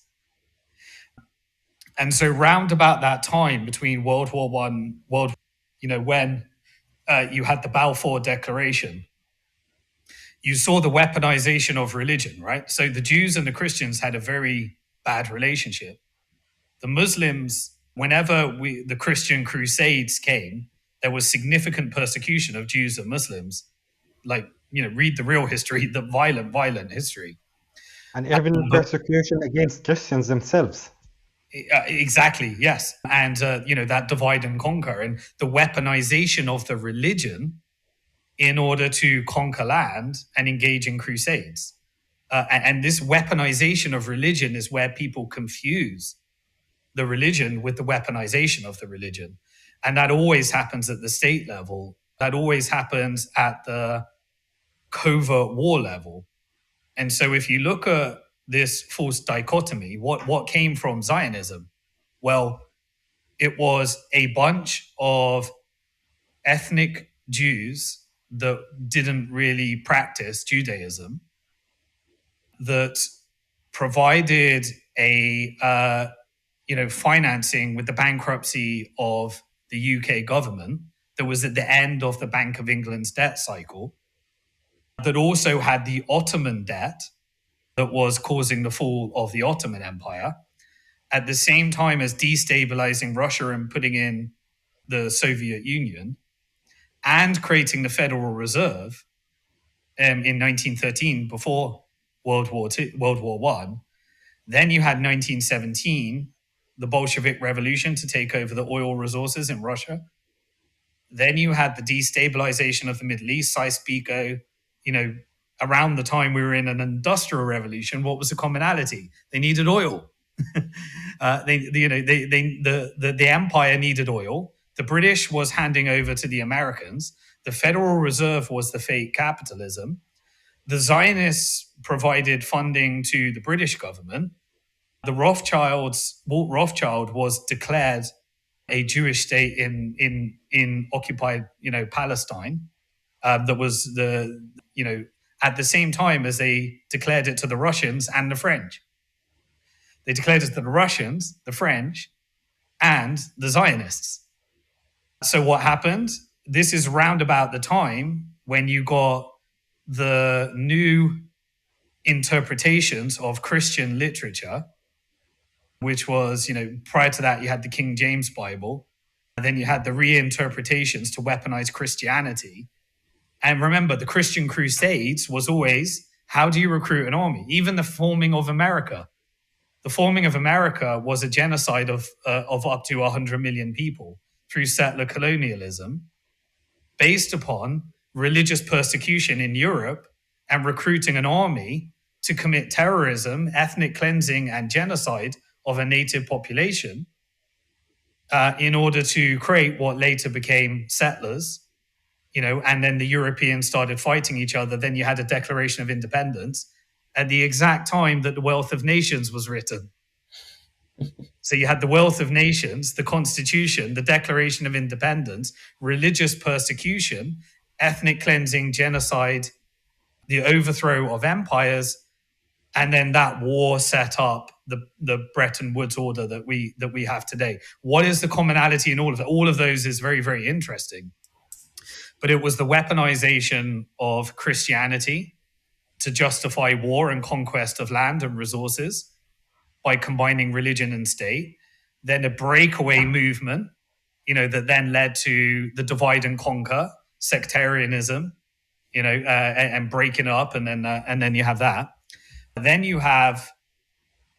And so round about that time between World War I, when you had the Balfour Declaration, you saw the weaponization of religion, right? So the Jews and the Christians had a very bad relationship. The Muslims, whenever the Christian Crusades came, there was significant persecution of Jews and Muslims. Like, read the real history, the violent history. And even persecution against Christians themselves. Exactly, yes. And, that divide and conquer and the weaponization of the religion in order to conquer land and engage in crusades. And this weaponization of religion is where people confuse the religion with the weaponization of the religion. And that always happens at the state level. That always happens at the covert war level. And so if you look at this false dichotomy, what came from Zionism? Well, it was a bunch of ethnic Jews that didn't really practice Judaism, that provided a financing with the bankruptcy of the UK government that was at the end of the Bank of England's debt cycle, that also had the Ottoman debt that was causing the fall of the Ottoman Empire, at the same time as destabilizing Russia and putting in the Soviet Union, and creating the Federal Reserve in 1913 before World War One. Then you had 1917, the Bolshevik Revolution to take over the oil resources in Russia. Then you had the destabilization of the Middle East. I around the time we were in an industrial revolution, what was the commonality? They needed oil. The empire needed oil. The British was handing over to the Americans. The Federal Reserve was the fake capitalism. The Zionists provided funding to the British government. The Walt Rothschild was declared a Jewish state in occupied, Palestine. That was at the same time as they declared it to the Russians and the French. They declared it to the Russians, the French, and the Zionists. So what happened? This is round about the time when you got the new interpretations of Christian literature, which was, prior to that, you had the King James Bible, and then you had the reinterpretations to weaponize Christianity. And remember, the Christian Crusades was always, how do you recruit an army? Even the forming of America. The forming of America was a genocide of up to 100 million people through settler colonialism, based upon religious persecution in Europe and recruiting an army to commit terrorism, ethnic cleansing, and genocide of a native population in order to create what later became settlers, and then the Europeans started fighting each other. Then you had a Declaration of Independence at the exact time that the Wealth of Nations was written. So you had the Wealth of Nations, the Constitution, the Declaration of Independence, religious persecution, ethnic cleansing, genocide, the overthrow of empires, and then that war set up the Bretton Woods order that we have today. What is the commonality in all of that? All of those is very, very interesting. But it was the weaponization of Christianity to justify war and conquest of land and resources by combining religion and state. Then a breakaway movement, that then led to the divide and conquer, sectarianism, and breaking up, and then you have that. Then you have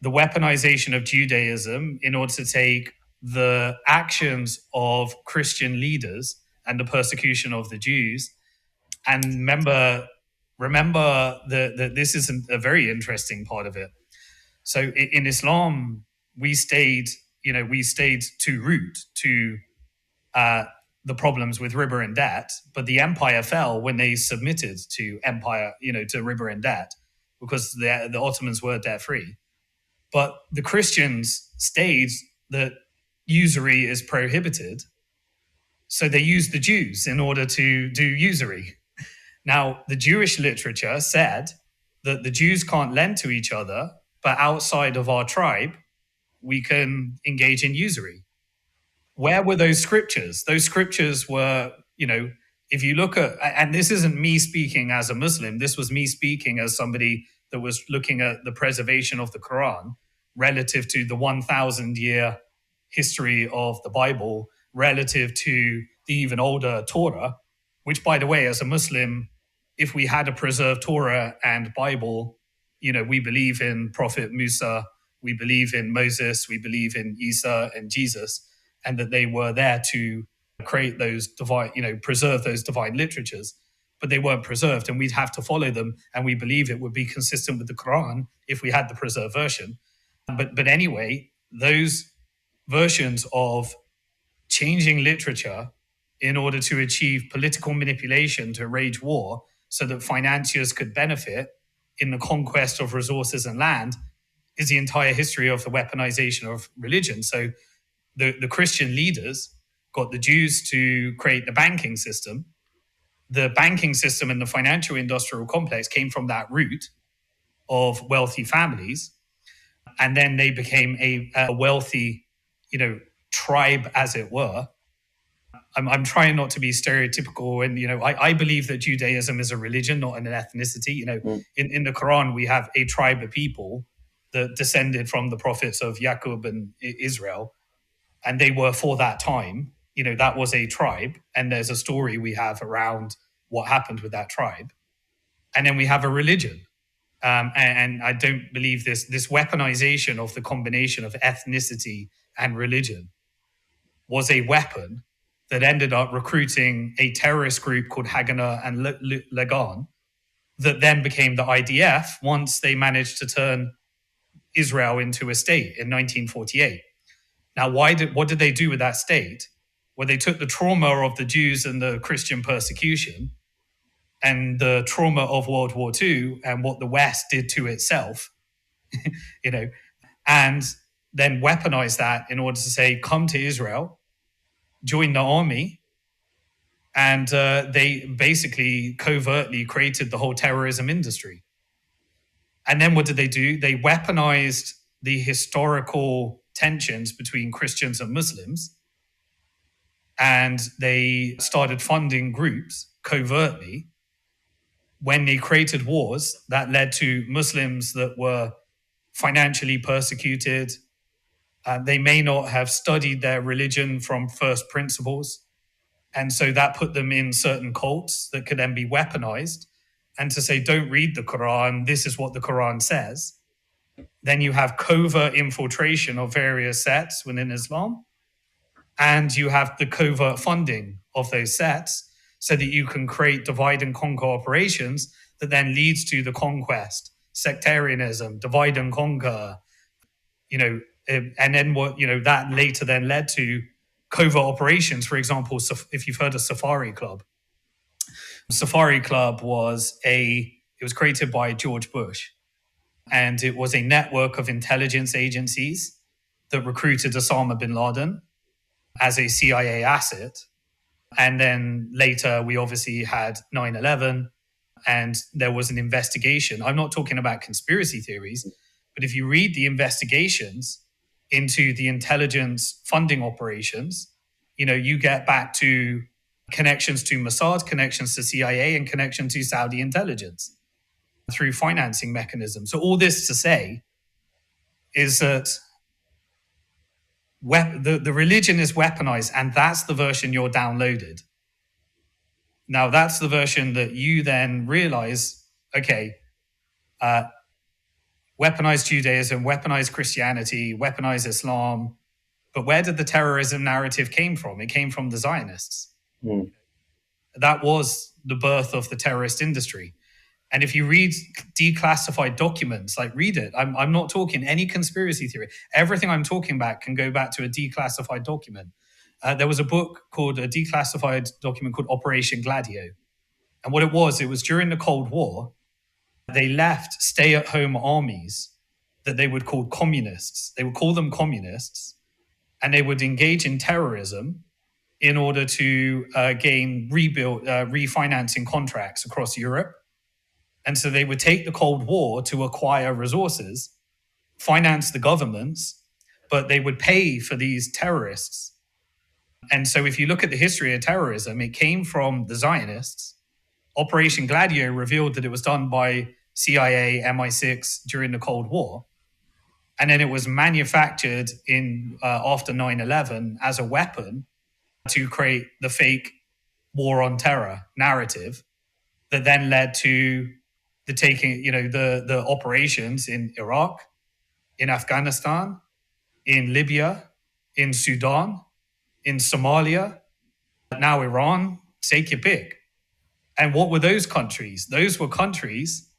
the weaponization of Judaism in order to take the actions of Christian leaders and the persecution of the Jews. And remember that this is a very interesting part of it. So in Islam, we stayed to root to the problems with riba and debt, but the empire fell when they submitted to empire, to riba and debt, because the Ottomans were debt free. But the Christians stayed that usury is prohibited, so they used the Jews in order to do usury. Now, the Jewish literature said that the Jews can't lend to each other, but outside of our tribe, we can engage in usury. Where were those scriptures? Those scriptures were, if you look at, and this isn't me speaking as a Muslim, this was me speaking as somebody that was looking at the preservation of the Quran relative to the 1,000-year history of the Bible, relative to the even older Torah, which, by the way, as a Muslim, if we had a preserved Torah and Bible, we believe in Prophet Musa, we believe in Moses, we believe in Isa and Jesus, and that they were there to create those divine, preserve those divine literatures, but they weren't preserved, and we'd have to follow them, and we believe it would be consistent with the Quran if we had the preserved version. But anyway, those versions of changing literature in order to achieve political manipulation to wage war so that financiers could benefit in the conquest of resources and land is the entire history of the weaponization of religion. So the Christian leaders got the Jews to create the banking system. The banking system and the financial industrial complex came from that root of wealthy families. And then they became a wealthy, tribe, as it were. I'm trying not to be stereotypical. And, I believe that Judaism is a religion, not an ethnicity. In the Quran, we have a tribe of people that descended from the prophets of Yaqub and Israel. And they were, for that time, that was a tribe. And there's a story we have around what happened with that tribe. And then we have a religion. And I don't believe this weaponization of the combination of ethnicity and religion was a weapon that ended up recruiting a terrorist group called Haganah and Lagan that then became the IDF once they managed to turn Israel into a state in 1948. Now, what did they do with that state? Well, they took the trauma of the Jews and the Christian persecution and the trauma of World War II and what the West did to itself, and then weaponized that in order to say, come to Israel, join the army. And they basically covertly created the whole terrorism industry. And then what did they do? They weaponized the historical tensions between Christians and Muslims. And they started funding groups covertly. When they created wars, that led to Muslims that were financially persecuted. They may not have studied their religion from first principles. And so that put them in certain cults that could then be weaponized. And to say, don't read the Quran, this is what the Quran says. Then you have covert infiltration of various sects within Islam. And you have the covert funding of those sects so that you can create divide and conquer operations that then leads to the conquest, sectarianism, divide and conquer, and then that later then led to covert operations. For example, if you've heard of Safari Club, Safari Club was created by George Bush, and it was a network of intelligence agencies that recruited Osama bin Laden as a CIA asset. And then later we obviously had 9/11 and there was an investigation. I'm not talking about conspiracy theories, but if you read the investigations into the intelligence funding operations, you get back to connections to Mossad, connections to CIA, and connection to Saudi intelligence through financing mechanisms. So all this to say is that the religion is weaponized, and that's the version you're downloaded. Now, that's the version that you then realize, okay, weaponized Judaism, weaponized Christianity, weaponized Islam. But where did the terrorism narrative came from? It came from the Zionists. That was the birth of the terrorist industry. And if you read declassified documents, read it. I'm not talking any conspiracy theory. Everything I'm talking about can go back to a declassified document. There was a book called a declassified document called Operation Gladio. And what it was during the Cold War, they left stay-at-home armies that they would call communists. They would call them communists, and they would engage in terrorism in order to gain refinancing contracts across Europe. And so they would take the Cold War to acquire resources, finance the governments, but they would pay for these terrorists. And so if you look at the history of terrorism, it came from the Zionists. Operation Gladio revealed that it was done by CIA, MI6 during the Cold War. And then it was manufactured in after 9/11 as a weapon to create the fake war on terror narrative that then led to the taking, the operations in Iraq, in Afghanistan, in Libya, in Sudan, in Somalia, now Iran, take your pick. And what were those countries? Those were countries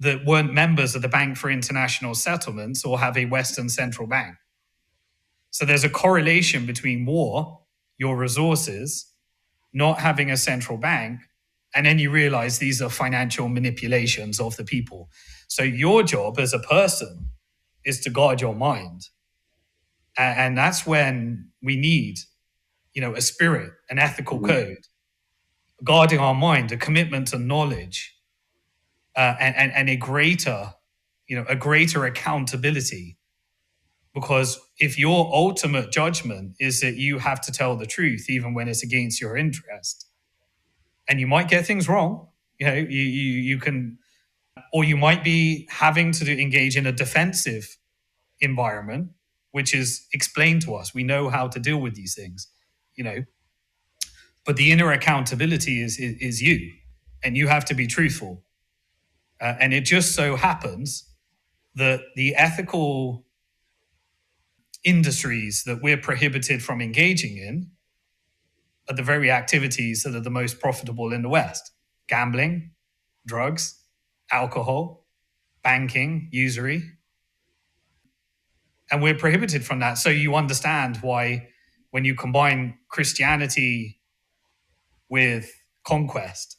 that weren't members of the Bank for International Settlements or have a Western central bank. So there's a correlation between war, your resources, not having a central bank, and then you realize these are financial manipulations of the people. So your job as a person is to guard your mind. And that's when we need, a spirit, an ethical code, guarding our mind, a commitment to knowledge, and a greater accountability. Because if your ultimate judgment is that you have to tell the truth, even when it's against your interest, and you might get things wrong, you can, or you might be having to engage in a defensive environment, which is explained to us. We know how to deal with these things, but the inner accountability is you, and you have to be truthful. And it just so happens that the ethical industries that we're prohibited from engaging in are the very activities that are the most profitable in the West: gambling, drugs, alcohol, banking, usury. And we're prohibited from that. So you understand why, when you combine Christianity with conquest,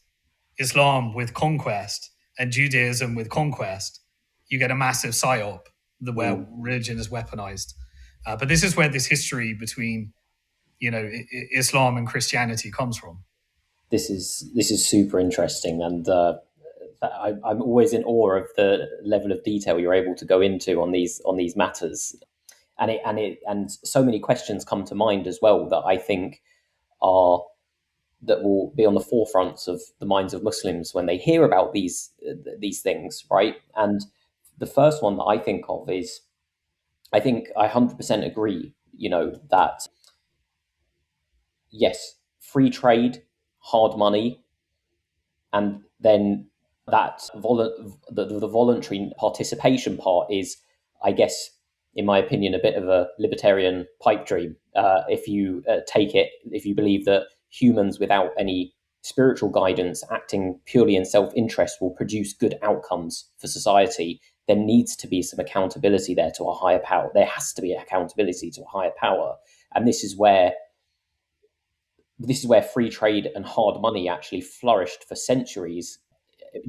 Islam with conquest, and Judaism with conquest, you get a massive psyop where religion is weaponized. But this is where this history between, Islam and Christianity comes from. This is super interesting, and I'm always in awe of the level of detail you're able to go into on these matters, and so many questions come to mind as well that I think that will be on the forefronts of the minds of Muslims when they hear about these things, right? And the first one that I think of is, I think I 100% agree, that yes, free trade, hard money, and then that the voluntary participation part is, I guess, in my opinion, a bit of a libertarian pipe dream. If you if you believe that humans without any spiritual guidance, acting purely in self-interest, will produce good outcomes for society, there needs to be some accountability there to a higher power. There has to be accountability to a higher power. And this is where free trade and hard money actually flourished for centuries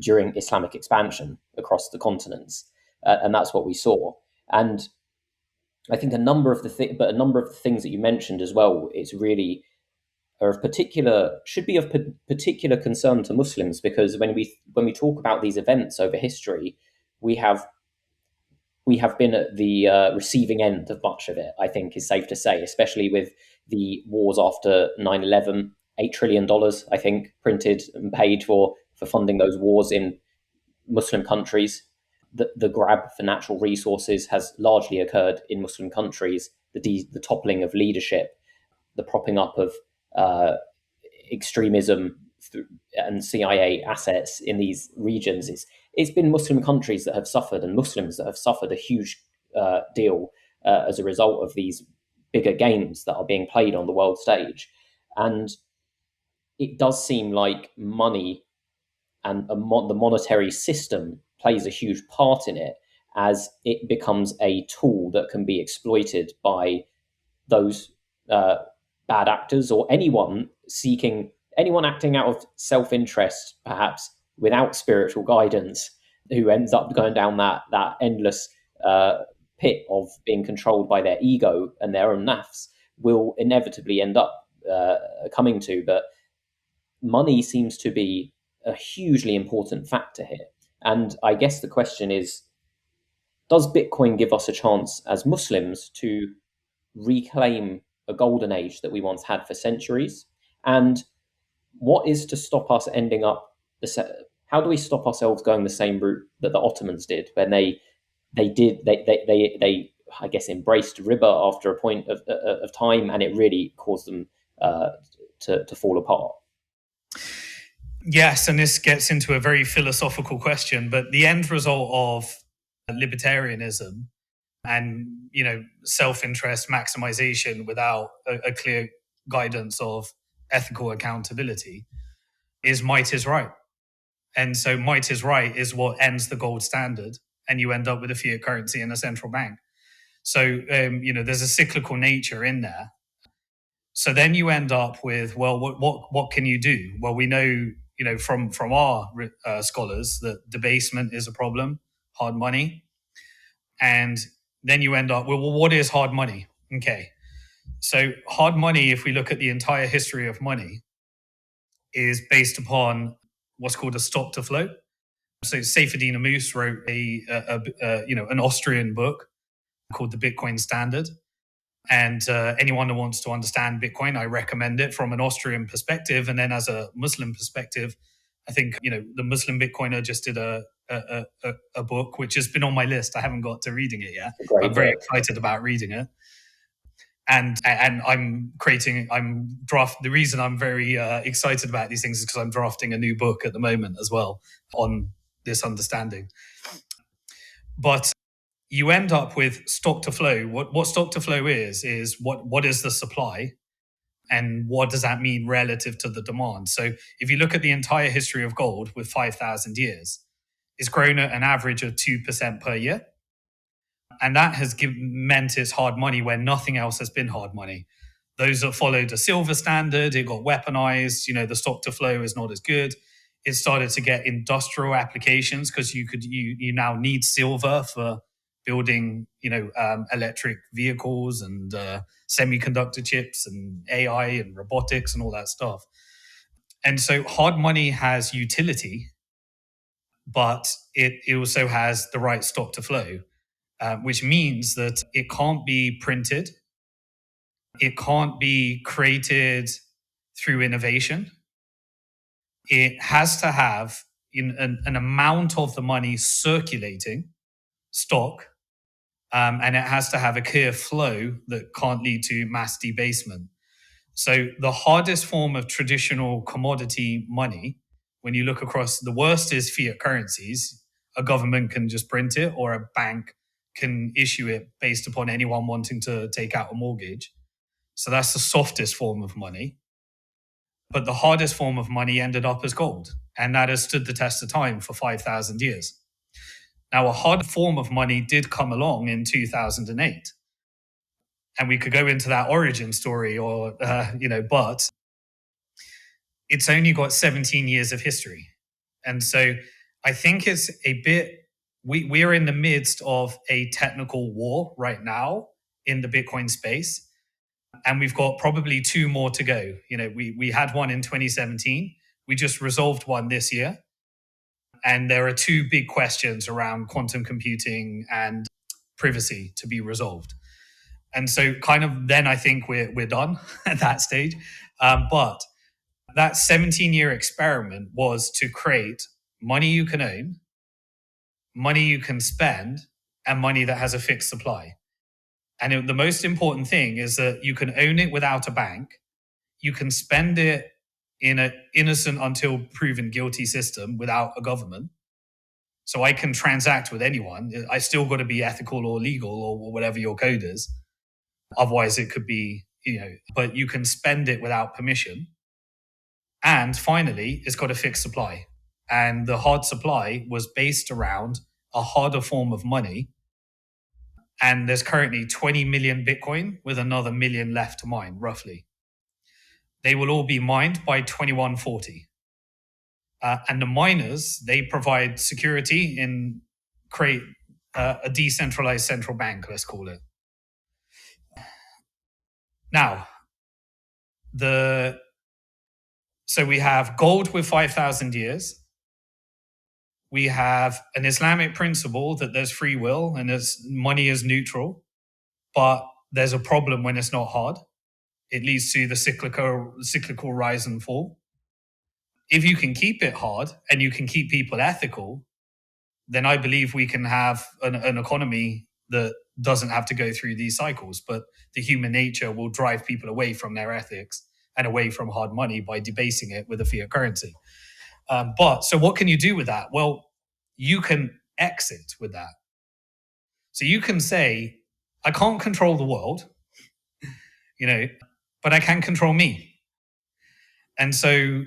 during Islamic expansion across the continents. And that's what we saw. And I think a number of the things that you mentioned as well is really should be of particular concern to Muslims, because when we talk about these events over history, we have been at the receiving end of much of it, I think is safe to say, especially with the wars after 9/11, $8 trillion, I think, printed and paid for funding those wars in Muslim countries. The grab for natural resources has largely occurred in Muslim countries. The toppling of leadership, the propping up of extremism and CIA assets in these regions, it's been Muslim countries that have suffered, and Muslims that have suffered a huge deal as a result of these bigger games that are being played on the world stage. And it does seem like money and the monetary system plays a huge part in it, as it becomes a tool that can be exploited by those bad actors, or anyone acting out of self-interest, perhaps without spiritual guidance, who ends up going down that endless pit of being controlled by their ego and their own nafs, will inevitably end up coming to. But money seems to be a hugely important factor here. And I guess the question is, does Bitcoin give us a chance as Muslims to reclaim a golden age that we once had for centuries? And what is to stop us ending up how do we stop ourselves going the same route that the Ottomans did, when they I guess embraced riba after a point of time, and it really caused them to fall apart. Yes, and this gets into a very philosophical question, but the end result of libertarianism and self-interest maximization without a clear guidance of ethical accountability is might is right. And so might is right is what ends the gold standard, and you end up with a fiat currency and a central bank. So there's a cyclical nature in there. So then you end up with, well, what can you do? Well, we know from our scholars that debasement is a problem, hard money, and then you end up with, well, what is hard money? Okay, so hard money, if we look at the entire history of money, is based upon what's called a stock to flow. So Seyfedin Ammous wrote an Austrian book called The Bitcoin Standard. And anyone who wants to understand Bitcoin, I recommend it from an Austrian perspective. And then as a Muslim perspective, I think, the Muslim Bitcoiner just did a book, which has been on my list. I haven't got to reading it yet. I'm very excited about reading it. And the reason I'm very excited about these things is because I'm drafting a new book at the moment as well on this understanding. But you end up with stock to flow. What stock to flow is what is the supply and what does that mean relative to the demand? So if you look at the entire history of gold with 5,000 years, it's grown at an average of 2% per year. And that has meant it's hard money where nothing else has been hard money. Those that followed a silver standard, it got weaponized. The stock to flow is not as good. It started to get industrial applications because you now need silver for building, electric vehicles and semiconductor chips and AI and robotics and all that stuff. And so hard money has utility, but it also has the right stock to flow, which means that it can't be printed. It can't be created through innovation. It has to have an amount of the money circulating stock, and it has to have a clear flow that can't lead to mass debasement. So the hardest form of traditional commodity money, when you look across, the worst is fiat currencies. A government can just print it, or a bank can issue it based upon anyone wanting to take out a mortgage. So that's the softest form of money. But the hardest form of money ended up as gold, and that has stood the test of time for 5,000 years. Now, a hard form of money did come along in 2008. And we could go into that origin story but it's only got 17 years of history. And so I think it's a bit, we're in the midst of a technical war right now in the Bitcoin space. And we've got probably 2 more to go. We had one in 2017. We just resolved one this year. And there are 2 big questions around quantum computing and privacy to be resolved. And so kind of then I think we're done at that stage. But that 17-year experiment was to create money you can own, money you can spend, and money that has a fixed supply. And the most important thing is that you can own it without a bank. You can spend it in an innocent until proven guilty system without a government. So I can transact with anyone. I still got to be ethical or legal or whatever your code is. Otherwise it could be, but you can spend it without permission. And finally, it's got a fixed supply. And the hard supply was based around a harder form of money. And there's currently 20 million Bitcoin with another million left to mine, roughly. They will all be mined by 2140. And the miners, they provide security and create a decentralized central bank, let's call it. Now, so we have gold with 5,000 years. We have an Islamic principle that there's free will and money is neutral, but there's a problem when it's not hard. It leads to the cyclical rise and fall. If you can keep it hard and you can keep people ethical, then I believe we can have an economy that doesn't have to go through these cycles, but the human nature will drive people away from their ethics and away from hard money by debasing it with a fiat currency. So what can you do with that? Well, you can exit with that. So you can say, I can't control the world, but I can control me. And so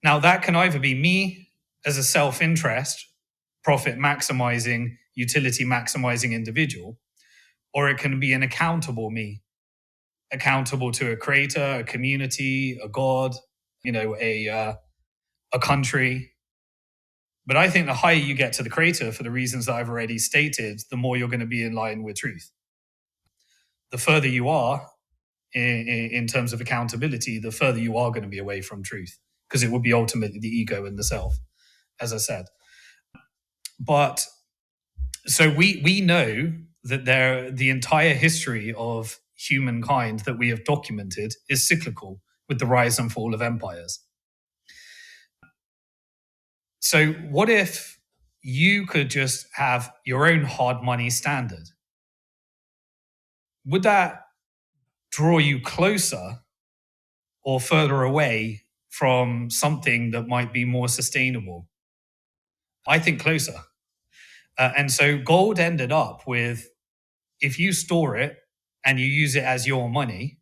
now that can either be me as a self-interest, profit maximizing, utility maximizing individual, or it can be an accountable me, accountable to a creator, a community, a god, a country. But I think the higher you get to the creator, for the reasons that I've already stated, the more you're going to be in line with truth. The further you are in terms of accountability, the further you are going to be away from truth, because it will be ultimately the ego and the self, as I said. But so we know that the entire history of humankind that we have documented is cyclical, with the rise and fall of empires. So what if you could just have your own hard money standard? Would that draw you closer or further away from something that might be more sustainable? I think closer. And so gold ended up with, if you store it and you use it as your money,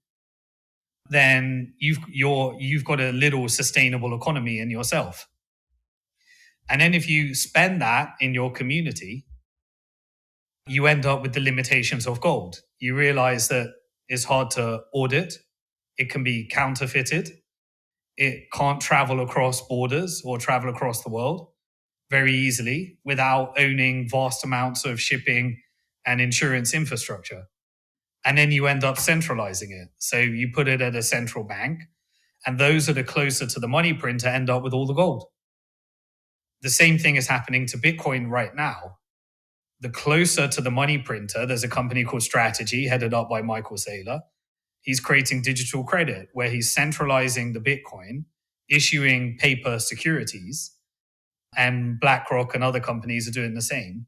then you've got a little sustainable economy in yourself. And then if you spend that in your community, you end up with the limitations of gold. You realize that it's hard to audit. It can be counterfeited. It can't travel across borders or travel across the world very easily without owning vast amounts of shipping and insurance infrastructure. And then you end up centralizing it. So you put it at a central bank, and those that are closer to the money printer end up with all the gold. The same thing is happening to Bitcoin right now. The closer to the money printer, there's a company called Strategy, headed up by Michael Saylor. He's creating digital credit where he's centralizing the Bitcoin, issuing paper securities, and BlackRock and other companies are doing the same,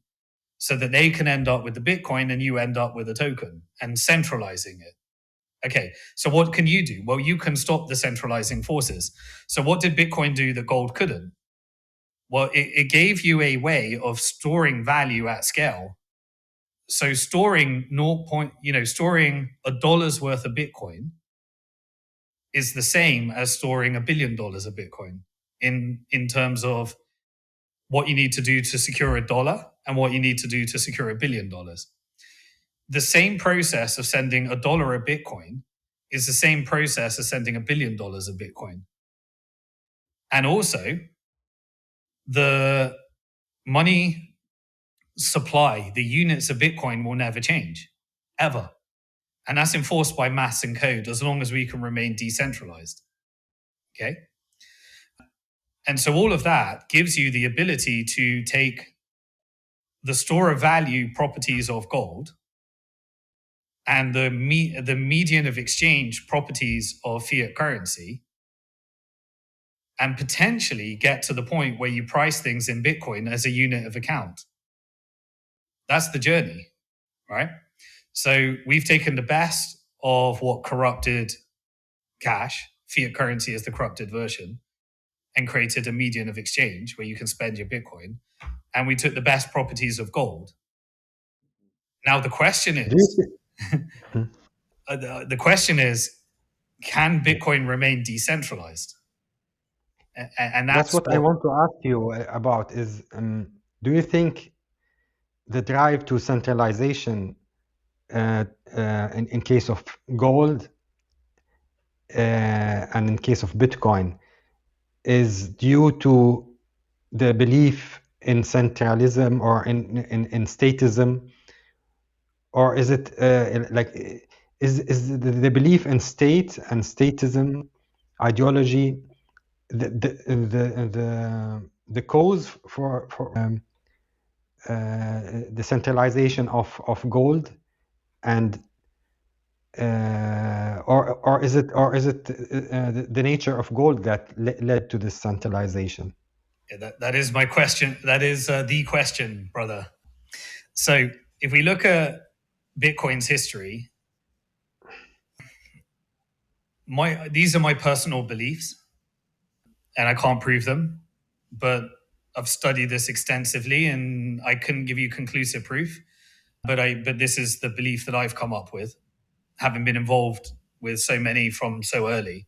so that they can end up with the Bitcoin and you end up with a token, and centralizing it. Okay, so what can you do? Well, you can stop the centralizing forces. So what did Bitcoin do that gold couldn't? Well, it gave you a way of storing value at scale. So storing storing $1 worth of Bitcoin is the same as storing $1 billion of Bitcoin in terms of what you need to do to secure $1 and what you need to do to secure $1 billion. The same process of sending $1 of Bitcoin is the same process as sending $1 billion of Bitcoin. And also, the money supply, the units of Bitcoin will never change, ever. And that's enforced by maths and code as long as we can remain decentralized. Okay? And so all of that gives you the ability to take the store of value properties of gold and the median of exchange properties of fiat currency, and potentially get to the point where you price things in Bitcoin as a unit of account. That's the journey, right? So we've taken the best of what corrupted cash, fiat currency is the corrupted version, and created a median of exchange where you can spend your Bitcoin. And we took the best properties of gold. Now the question is, can Bitcoin remain decentralized? And that's what I want to ask you about is, do you think the drive to centralization in case of gold and in case of Bitcoin is due to the belief in centralism or in statism, or is it is the belief in state and statism ideology the cause for the centralization of gold, and or is it the nature of gold that led to this centralization? Yeah, that is my question. That is the question, brother. So if we look at Bitcoin's history, These are my personal beliefs, and I can't prove them, but I've studied this extensively, and I couldn't give you conclusive proof. But this is the belief that I've come up with, having been involved with so many from so early.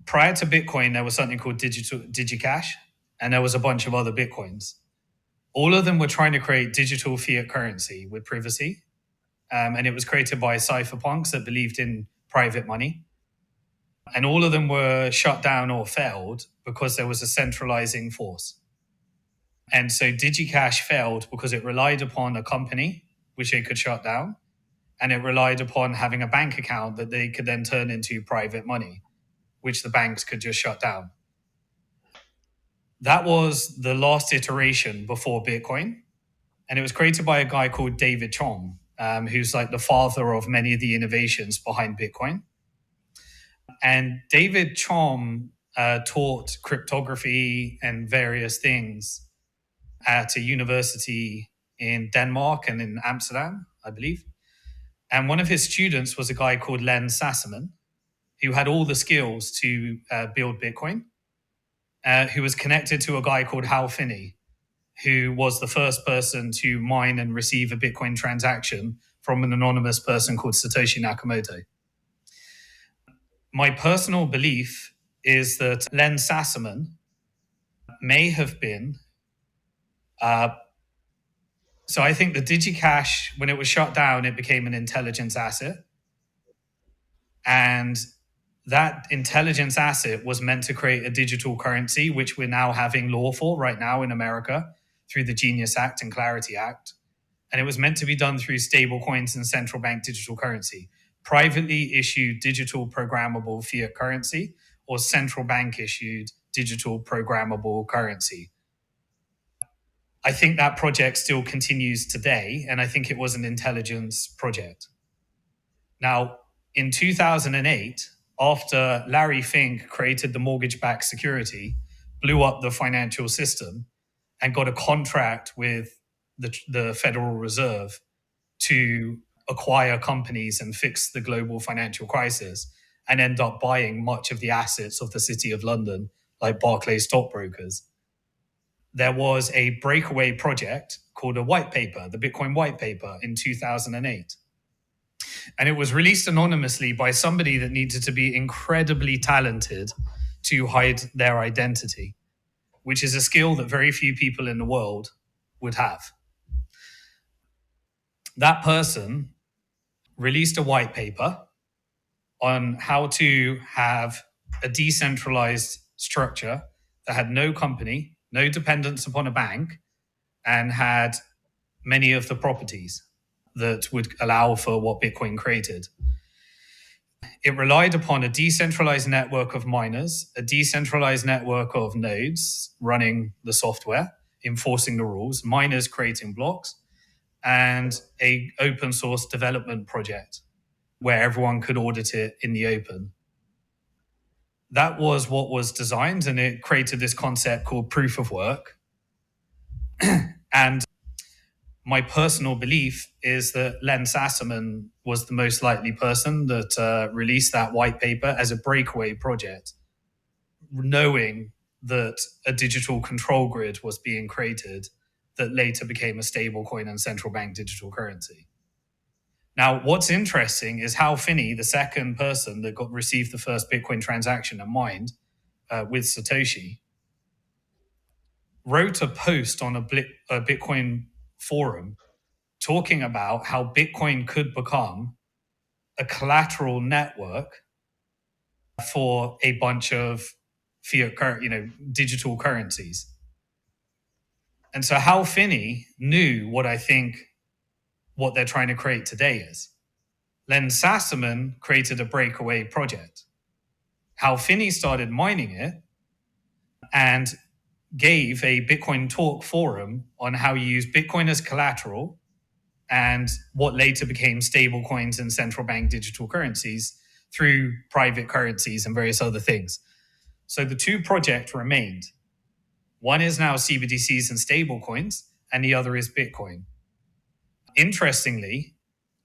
Prior to Bitcoin, there was something called DigiCash, and there was a bunch of other Bitcoins. All of them were trying to create digital fiat currency with privacy, and it was created by cypherpunks that believed in private money. And all of them were shut down or failed because there was a centralizing force. And so DigiCash failed because it relied upon a company, which they could shut down, and it relied upon having a bank account that they could then turn into private money, which the banks could just shut down. That was the last iteration before Bitcoin. And it was created by a guy called David Chom, who's like the father of many of the innovations behind Bitcoin. And David Chom taught cryptography and various things at a university in Denmark and in Amsterdam, I believe. And one of his students was a guy called Len Sassaman, who had all the skills to build Bitcoin, who was connected to a guy called Hal Finney, who was the first person to mine and receive a Bitcoin transaction from an anonymous person called Satoshi Nakamoto. My personal belief is that Len Sassaman may have been... So I think the DigiCash, when it was shut down, it became an intelligence asset. And that intelligence asset was meant to create a digital currency, which we're now having law for right now in America through the Genius Act and Clarity Act. And it was meant to be done through stable coins and central bank digital currency, privately issued digital programmable fiat currency, or central bank issued digital programmable currency. I think that project still continues today, and I think it was an intelligence project. Now, in 2008, after Larry Fink created the mortgage-backed security, blew up the financial system, and got a contract with the Federal Reserve to acquire companies and fix the global financial crisis, and end up buying much of the assets of the City of London, like Barclays stockbrokers, there was a breakaway project called a white paper, the Bitcoin white paper, in 2008. And it was released anonymously by somebody that needed to be incredibly talented to hide their identity, which is a skill that very few people in the world would have. That person released a white paper on how to have a decentralized structure that had no company, no dependence upon a bank, and had many of the properties that would allow for what Bitcoin created. It relied upon a decentralized network of miners, a decentralized network of nodes running the software, enforcing the rules, miners creating blocks, and an open source development project where everyone could audit it in the open. That was what was designed, and it created this concept called proof of work. And my personal belief is that Len Sassaman was the most likely person that released that white paper as a breakaway project, knowing that a digital control grid was being created that later became a stable coin and central bank digital currency. Now, what's interesting is Hal Finney, the second person that received the first Bitcoin transaction and mined with Satoshi, wrote a post on a Bitcoin forum talking about how Bitcoin could become a collateral network for a bunch of fiat, digital currencies. And so Hal Finney knew what they're trying to create today is. Len Sassaman created a breakaway project. Hal Finney started mining it and gave a Bitcoin talk forum on how you use Bitcoin as collateral and what later became stable coins and central bank digital currencies through private currencies and various other things. So the two projects remained. One is now CBDCs and stable coins, and the other is Bitcoin. Interestingly,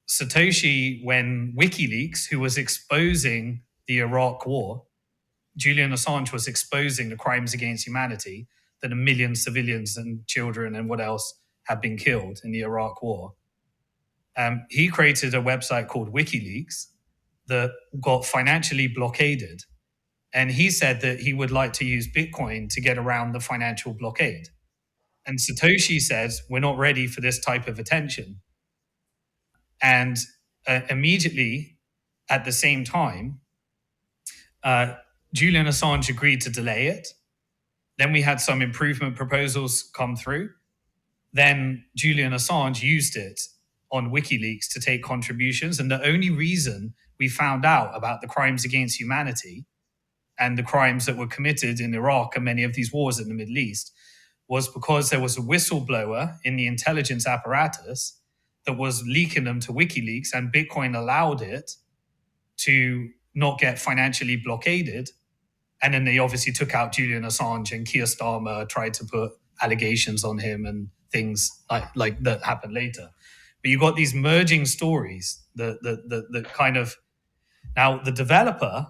Satoshi, when WikiLeaks, who was exposing the Iraq war, Julian Assange was exposing the crimes against humanity, that a million civilians and children and what else have been killed in the Iraq war. He created a website called WikiLeaks that got financially blockaded. And he said that he would like to use Bitcoin to get around the financial blockade. And Satoshi says, we're not ready for this type of attention. And immediately at the same time, Julian Assange agreed to delay it. Then we had some improvement proposals come through. Then Julian Assange used it on WikiLeaks to take contributions. And the only reason we found out about the crimes against humanity and the crimes that were committed in Iraq and many of these wars in the Middle East was because there was a whistleblower in the intelligence apparatus that was leaking them to WikiLeaks, and Bitcoin allowed it to not get financially blockaded. And then they obviously took out Julian Assange, and Keir Starmer tried to put allegations on him and things like that happened later. But you got these merging stories that kind of... Now, the developer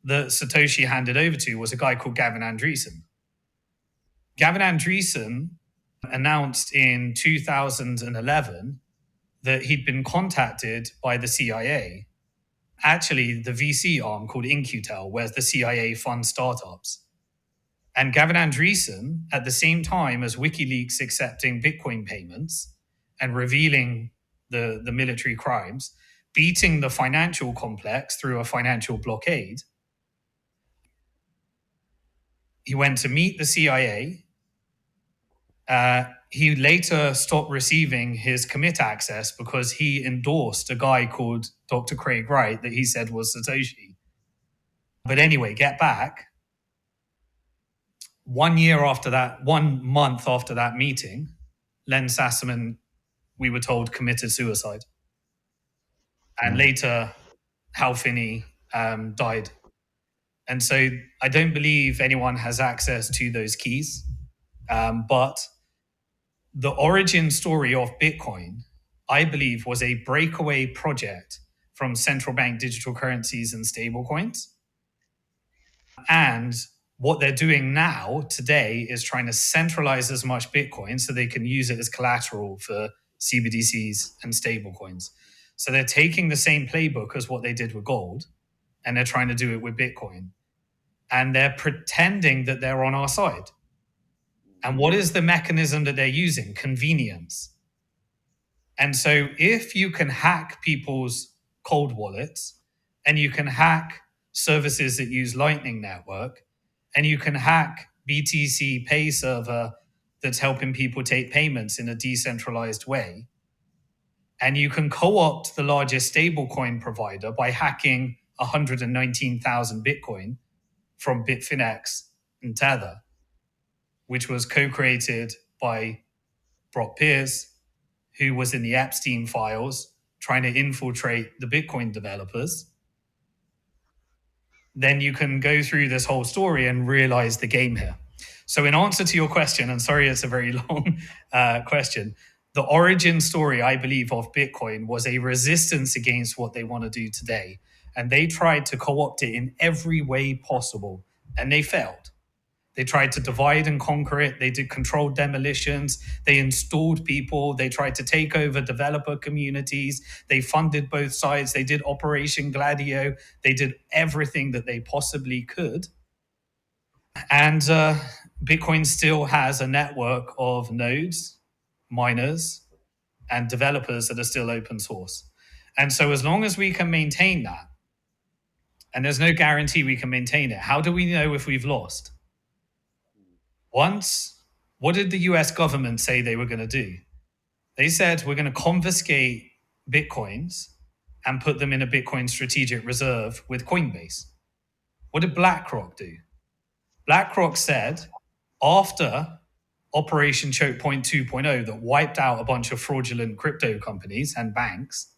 that Satoshi handed over to was a guy called Gavin Andreessen. Gavin Andreessen announced in 2011 that he'd been contacted by the CIA, actually the VC arm called InQtel, where the CIA funds startups. And Gavin Andreessen, at the same time as WikiLeaks accepting Bitcoin payments and revealing the military crimes, beating the financial complex through a financial blockade, he went to meet the CIA. He later stopped receiving his commit access because he endorsed a guy called Dr. Craig Wright that he said was Satoshi. But anyway, get back. 1 month after that meeting, Len Sassaman, we were told, committed suicide. And later, Hal Finney died. And so I don't believe anyone has access to those keys. But the origin story of Bitcoin, I believe, was a breakaway project from central bank digital currencies and stablecoins. And what they're doing now, today, is trying to centralize as much Bitcoin so they can use it as collateral for CBDCs and stablecoins. So they're taking the same playbook as what they did with gold, and they're trying to do it with Bitcoin. And they're pretending that they're on our side. And what is the mechanism that they're using? Convenience. And so if you can hack people's cold wallets, and you can hack services that use Lightning Network, and you can hack BTC Pay server that's helping people take payments in a decentralized way, and you can co-opt the largest stablecoin provider by hacking 119,000 Bitcoin from Bitfinex and Tether, which was co-created by Brock Pierce, who was in the Epstein files trying to infiltrate the Bitcoin developers. Then you can go through this whole story and realize the game here. So in answer to your question, and sorry it's a very long question, the origin story, I believe, of Bitcoin was a resistance against what they want to do today. And they tried to co-opt it in every way possible, and they failed. They tried to divide and conquer it. They did controlled demolitions. They installed people. They tried to take over developer communities. They funded both sides. They did Operation Gladio. They did everything that they possibly could. And Bitcoin still has a network of nodes, miners, and developers that are still open source. And so as long as we can maintain that, and there's no guarantee we can maintain it, how do we know if we've lost? Once, what did the US government say they were going to do? They said, we're going to confiscate Bitcoins and put them in a Bitcoin strategic reserve with Coinbase. What did BlackRock do? BlackRock said, after Operation Choke Point 2.0 that wiped out a bunch of fraudulent crypto companies and banks,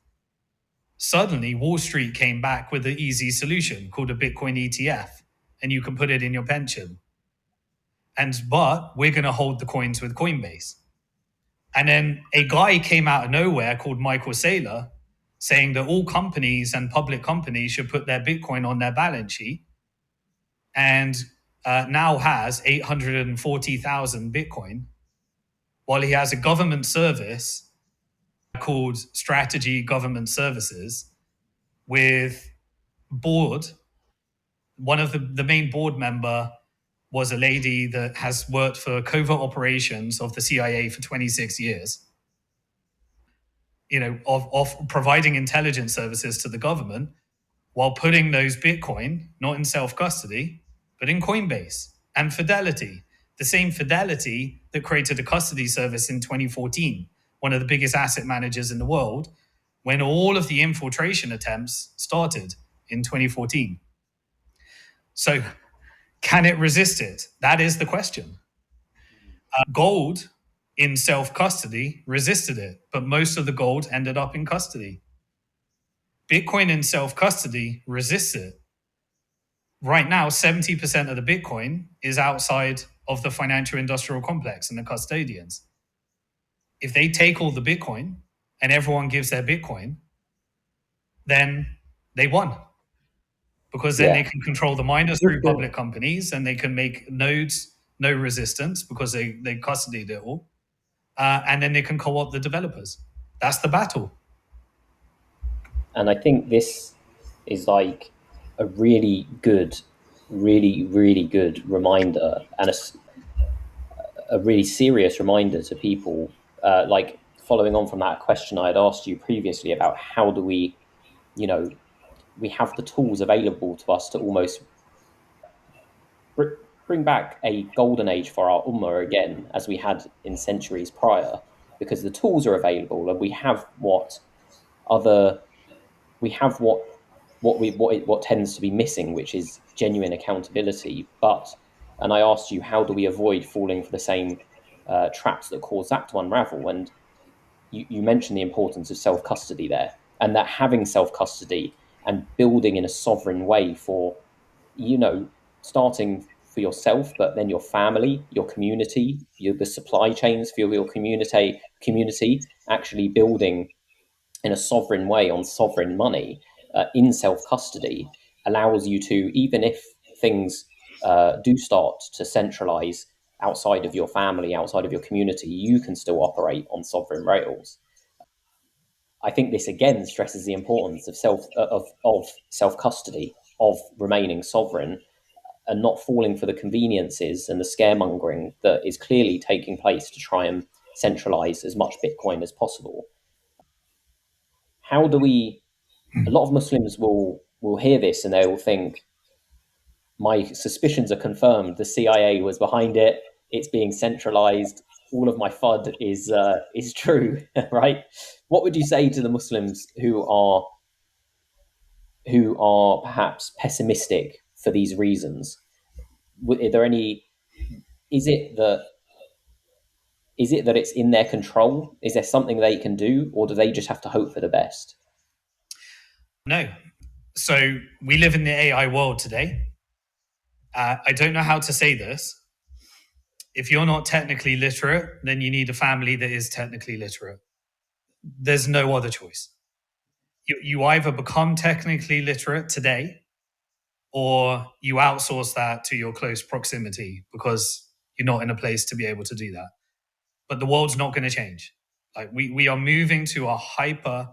suddenly Wall Street came back with an easy solution called a Bitcoin ETF, and you can put it in your pension. But we're going to hold the coins with Coinbase. And then a guy came out of nowhere called Michael Saylor, saying that all companies and public companies should put their Bitcoin on their balance sheet, and now has 840,000 Bitcoin, while he has a government service called Strategy Government Services with board. One of the main board member was a lady that has worked for covert operations of the CIA for 26 years, of providing intelligence services to the government while putting those Bitcoin not in self-custody, but in Coinbase and Fidelity, the same Fidelity that created a custody service in 2014, one of the biggest asset managers in the world, when all of the infiltration attempts started in 2014. So can it resist it? That is the question. Gold in self-custody resisted it, but most of the gold ended up in custody. Bitcoin in self-custody resists it. Right now, 70% of the Bitcoin is outside of the financial industrial complex and the custodians. If they take all the Bitcoin and everyone gives their Bitcoin, then they won. Because then they can control the miners through public companies, and they can make nodes no resistance because they custodied it all. And then they can co-opt the developers. That's the battle. And I think this is like a really good reminder, and a really serious reminder to people, like following on from that question I had asked you previously about how do we, we have the tools available to us to almost bring back a golden age for our ummah again, as we had in centuries prior, because the tools are available and we have what tends to be missing, which is genuine accountability. And I asked you, how do we avoid falling for the same traps that cause that to unravel? And you mentioned the importance of self-custody there, and that having self-custody and building in a sovereign way for, starting for yourself, but then your family, your community, the supply chains for your community, actually building in a sovereign way on sovereign money in self-custody allows you to, even if things do start to centralize outside of your family, outside of your community, you can still operate on sovereign rails. I think this again stresses the importance of self-custody, of remaining sovereign, and not falling for the conveniences and the scaremongering that is clearly taking place to try and centralize as much Bitcoin as possible. How do we? A lot of Muslims will hear this and they will think, my suspicions are confirmed. The CIA was behind it. It's being centralized. All of my FUD is true, right? What would you say to the Muslims who are perhaps pessimistic for these reasons? Are there any? Is it that it's in their control? Is there something they can do, or do they just have to hope for the best? No. So we live in the AI world today. I don't know how to say this. If you're not technically literate, then you need a family that is technically literate. There's no other choice. You either become technically literate today, or you outsource that to your close proximity because you're not in a place to be able to do that. But the world's not going to change. Like we are moving to a hyper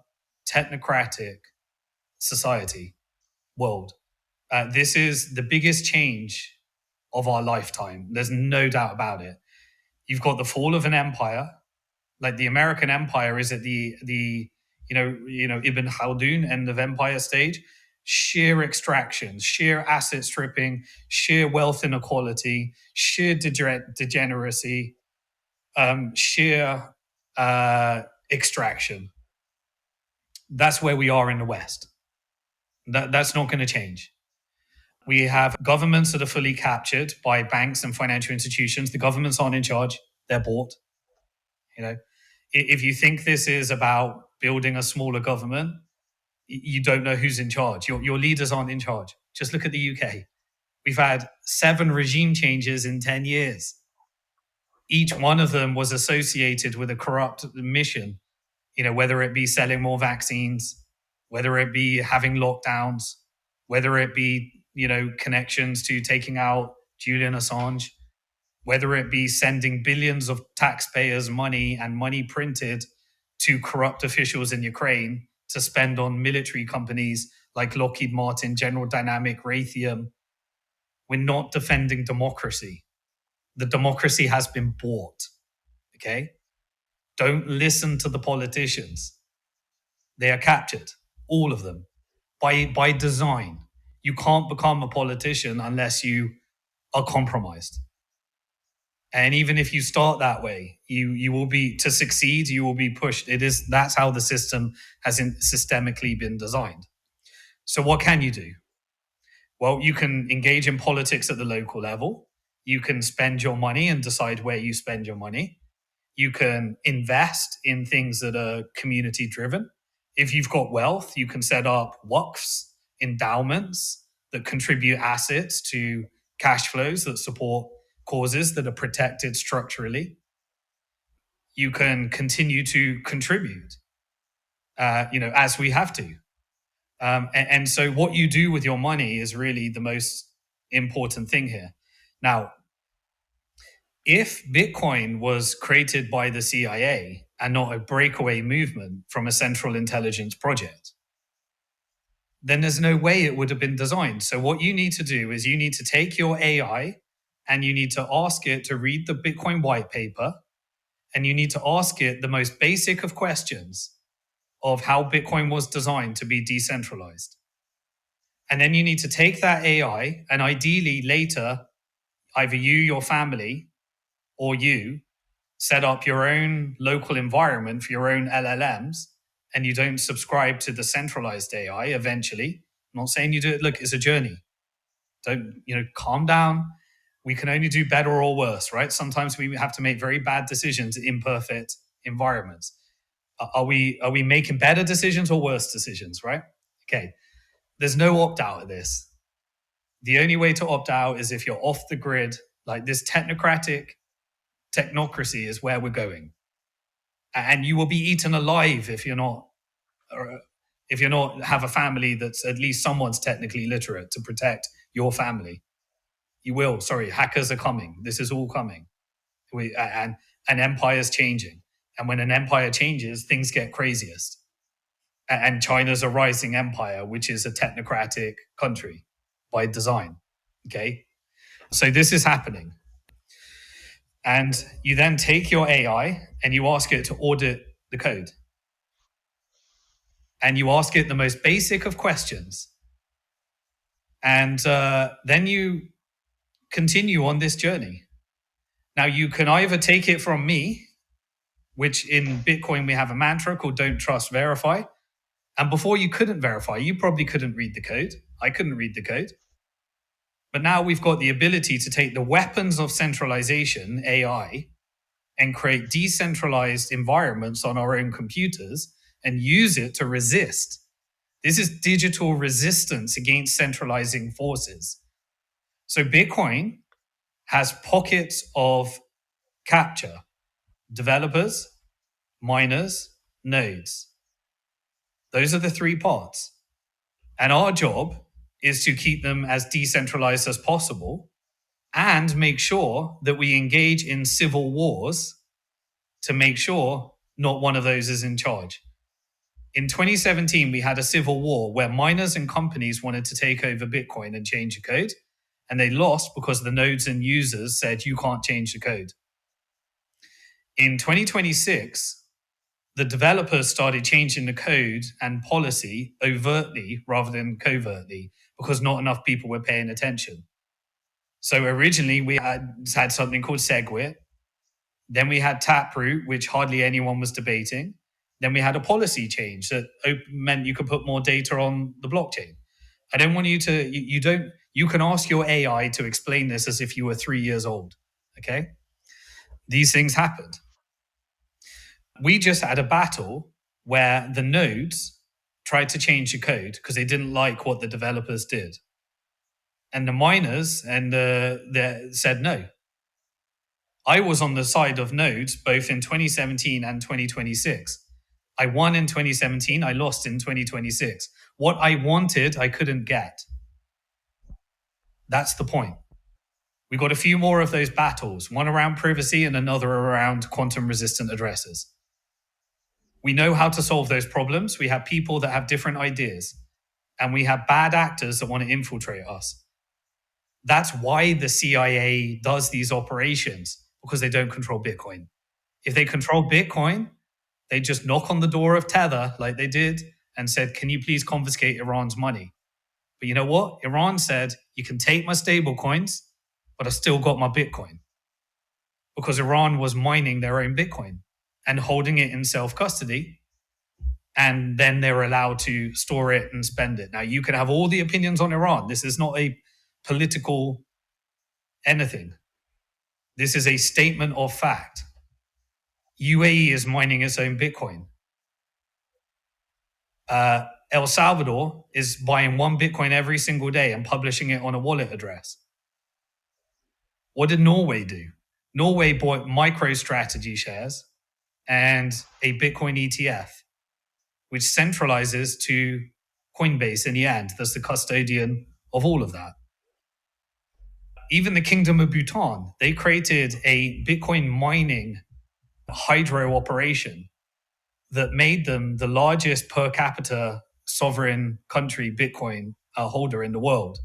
technocratic society world. This is the biggest change of our lifetime. There's no doubt about it. You've got the fall of an empire, like the American empire is at the Ibn Khaldun end of empire stage. Sheer extraction, sheer asset stripping, sheer wealth inequality, sheer degeneracy, sheer extraction. That's where we are in the West. That's not going to change. We have governments that are fully captured by banks and financial institutions. The governments aren't in charge. They're bought. If you think this is about building a smaller government, you don't know who's in charge. Your leaders aren't in charge. Just look at the UK. We've had 7 regime changes in 10 years. Each one of them was associated with a corrupt mission, whether it be selling more vaccines, whether it be having lockdowns, whether it be, connections to taking out Julian Assange, whether it be sending billions of taxpayers' money and money printed to corrupt officials in Ukraine to spend on military companies like Lockheed Martin, General Dynamic, Raytheon. We're not defending democracy. The democracy has been bought. Okay? Don't listen to the politicians. They are captured, all of them, by design. You can't become a politician unless you are compromised. And even if you start that way, you will be, to succeed, you will be pushed. That's how the system has systemically been designed. So what can you do? Well, you can engage in politics at the local level. You can spend your money and decide where you spend your money. You can invest in things that are community driven. If you've got wealth, you can set up waqfs, endowments that contribute assets to cash flows that support causes that are protected structurally. You can continue to contribute, as we have to. And so what you do with your money is really the most important thing here. Now, if Bitcoin was created by the CIA and not a breakaway movement from a central intelligence project, then there's no way it would have been designed. So what you need to do is you need to take your AI and you need to ask it to read the Bitcoin white paper, and you need to ask it the most basic of questions of how Bitcoin was designed to be decentralized. And then you need to take that AI and ideally later, either you, your family, or you set up your own local environment for your own LLMs, and you don't subscribe to the centralized AI eventually. I'm not saying you do it. Look, it's a journey. Don't, calm down. We can only do better or worse, right? Sometimes we have to make very bad decisions in imperfect environments. Are we making better decisions or worse decisions, right? Okay. There's no opt-out of this. The only way to opt out is if you're off the grid. Like, this technocracy is where we're going. And you will be eaten alive if you're not have a family that's at least someone's technically literate to protect your family. You will. Sorry, hackers are coming. This is all coming. And an empire's changing. And when an empire changes, things get craziest. And China's a rising empire, which is a technocratic country by design. Okay? So this is happening. And you then take your AI and you ask it to audit the code. And you ask it the most basic of questions. And then you continue on this journey. Now, you can either take it from me, which in Bitcoin we have a mantra called don't trust, verify. And before you couldn't verify, you probably couldn't read the code. I couldn't read the code. But now we've got the ability to take the weapons of centralization, AI, and create decentralized environments on our own computers and use it to resist. This is digital resistance against centralizing forces. So Bitcoin has pockets of capture: developers, miners, nodes. Those are the three parts. And our job is to keep them as decentralized as possible and make sure that we engage in civil wars to make sure not one of those is in charge. In 2017, we had a civil war where miners and companies wanted to take over Bitcoin and change the code, and they lost because the nodes and users said, you can't change the code. In 2026, the developers started changing the code and policy overtly rather than covertly because not enough people were paying attention. So originally we had something called SegWit. Then we had Taproot, which hardly anyone was debating. Then we had a policy change that meant you could put more data on the blockchain. I don't want you to, you can ask your AI to explain this as if you were 3 years old, okay? These things happened. We just had a battle where the nodes tried to change the code because they didn't like what the developers did. And the miners said no. I was on the side of nodes both in 2017 and 2026. I won in 2017, I lost in 2026. What I wanted, I couldn't get. That's the point. We got a few more of those battles, one around privacy and another around quantum resistant addresses. We know how to solve those problems. We have people that have different ideas, and we have bad actors that want to infiltrate us. That's why the CIA does these operations, because they don't control Bitcoin. If they control Bitcoin, they just knock on the door of Tether like they did and said, can you please confiscate Iran's money? But you know what? Iran said, you can take my stable coins, but I still got my Bitcoin. Because Iran was mining their own Bitcoin and holding it in self-custody. And then they're allowed to store it and spend it. Now, you can have all the opinions on Iran. This is not a political anything. This is a statement of fact. UAE is mining its own Bitcoin. El Salvador is buying one Bitcoin every single day and publishing it on a wallet address. What did Norway do? Norway bought MicroStrategy shares and a Bitcoin ETF, which centralizes to Coinbase in the end. That's the custodian of all of that. Even the Kingdom of Bhutan, they created a Bitcoin mining hydro operation that made them the largest per capita sovereign country Bitcoin holder in the world.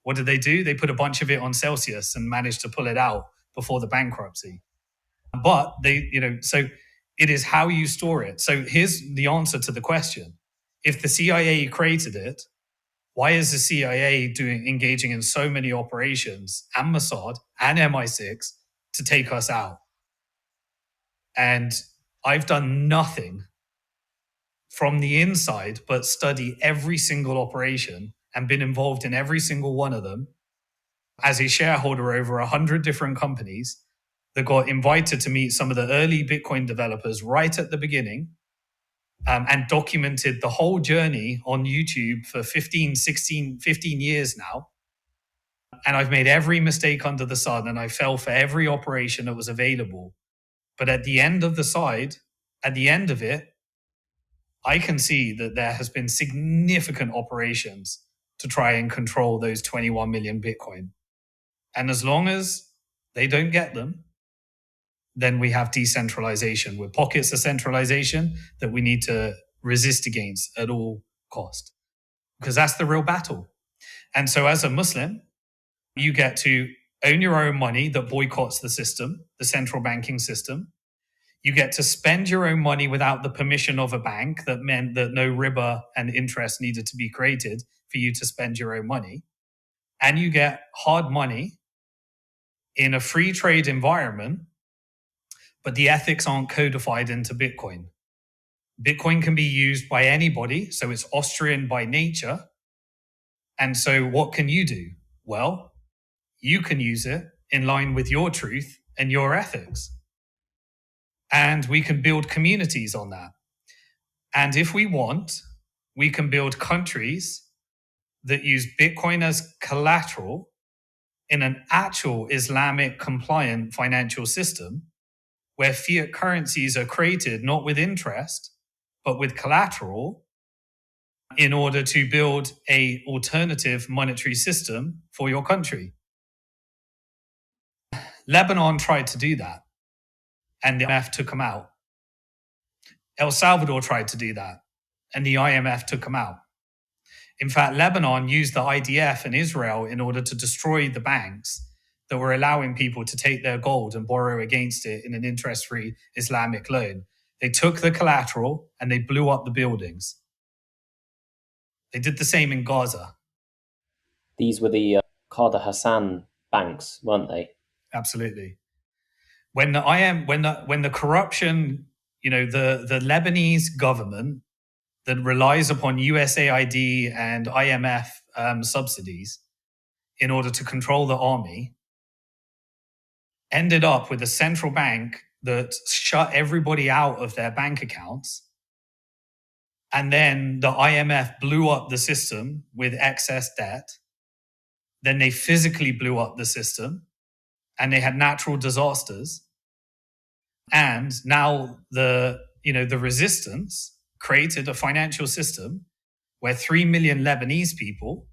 What did they do? They put a bunch of it on Celsius and managed to pull it out before the bankruptcy. But so it is how you store it. So here's the answer to the question. If the CIA created it, why is the CIA engaging in so many operations, and Mossad and MI6, to take us out? And I've done nothing from the inside but study every single operation and been involved in every single one of them as a shareholder over 100 different companies that got invited to meet some of the early Bitcoin developers right at the beginning, and documented the whole journey on YouTube for 15 years now. And I've made every mistake under the sun, and I fell for every operation that was available. But at the end of it, I can see that there has been significant operations to try and control those 21 million Bitcoin. And as long as they don't get them, then we have decentralization with pockets of centralization that we need to resist against at all cost, because that's the real battle. And so as a Muslim, you get to own your own money that boycotts the system, the central banking system. You get to spend your own money without the permission of a bank. That meant that no riba and interest needed to be created for you to spend your own money. And you get hard money in a free trade environment, but the ethics aren't codified into Bitcoin. Bitcoin can be used by anybody, so it's Austrian by nature. And so what can you do? Well, you can use it in line with your truth and your ethics. And we can build communities on that. And if we want, we can build countries that use Bitcoin as collateral in an actual Islamic compliant financial system where fiat currencies are created not with interest, but with collateral, in order to build an alternative monetary system for your country. Lebanon tried to do that, and the IMF took them out. El Salvador tried to do that, and the IMF took them out. In fact, Lebanon used the IDF and Israel in order to destroy the banks that were allowing people to take their gold and borrow against it in an interest-free Islamic loan. They took the collateral and they blew up the buildings. They did the same in Gaza. These were the Qadr Hassan banks, weren't they? Absolutely. When the corruption, the Lebanese government that relies upon USAID and IMF subsidies in order to control the army, ended up with a central bank that shut everybody out of their bank accounts. And then the IMF blew up the system with excess debt. Then they physically blew up the system, and they had natural disasters. And now the the resistance created a financial system where 3 million Lebanese people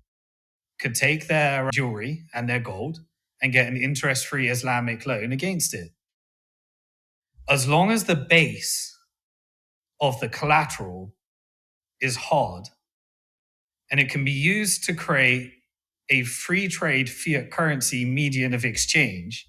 could take their jewelry and their gold and get an interest-free Islamic loan against it. As long as the base of the collateral is hard and it can be used to create a free trade fiat currency median of exchange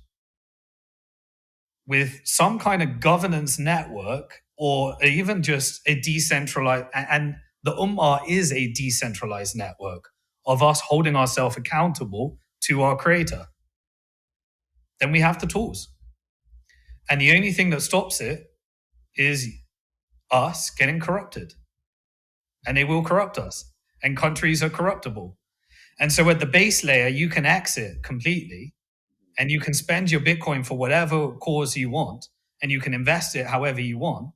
with some kind of governance network, or even just a decentralized, and the Ummah is a decentralized network of us holding ourselves accountable to our creator, then we have the tools. And the only thing that stops it is us getting corrupted. And they will corrupt us. And countries are corruptible. And so at the base layer, you can exit completely, and you can spend your Bitcoin for whatever cause you want, and you can invest it however you want,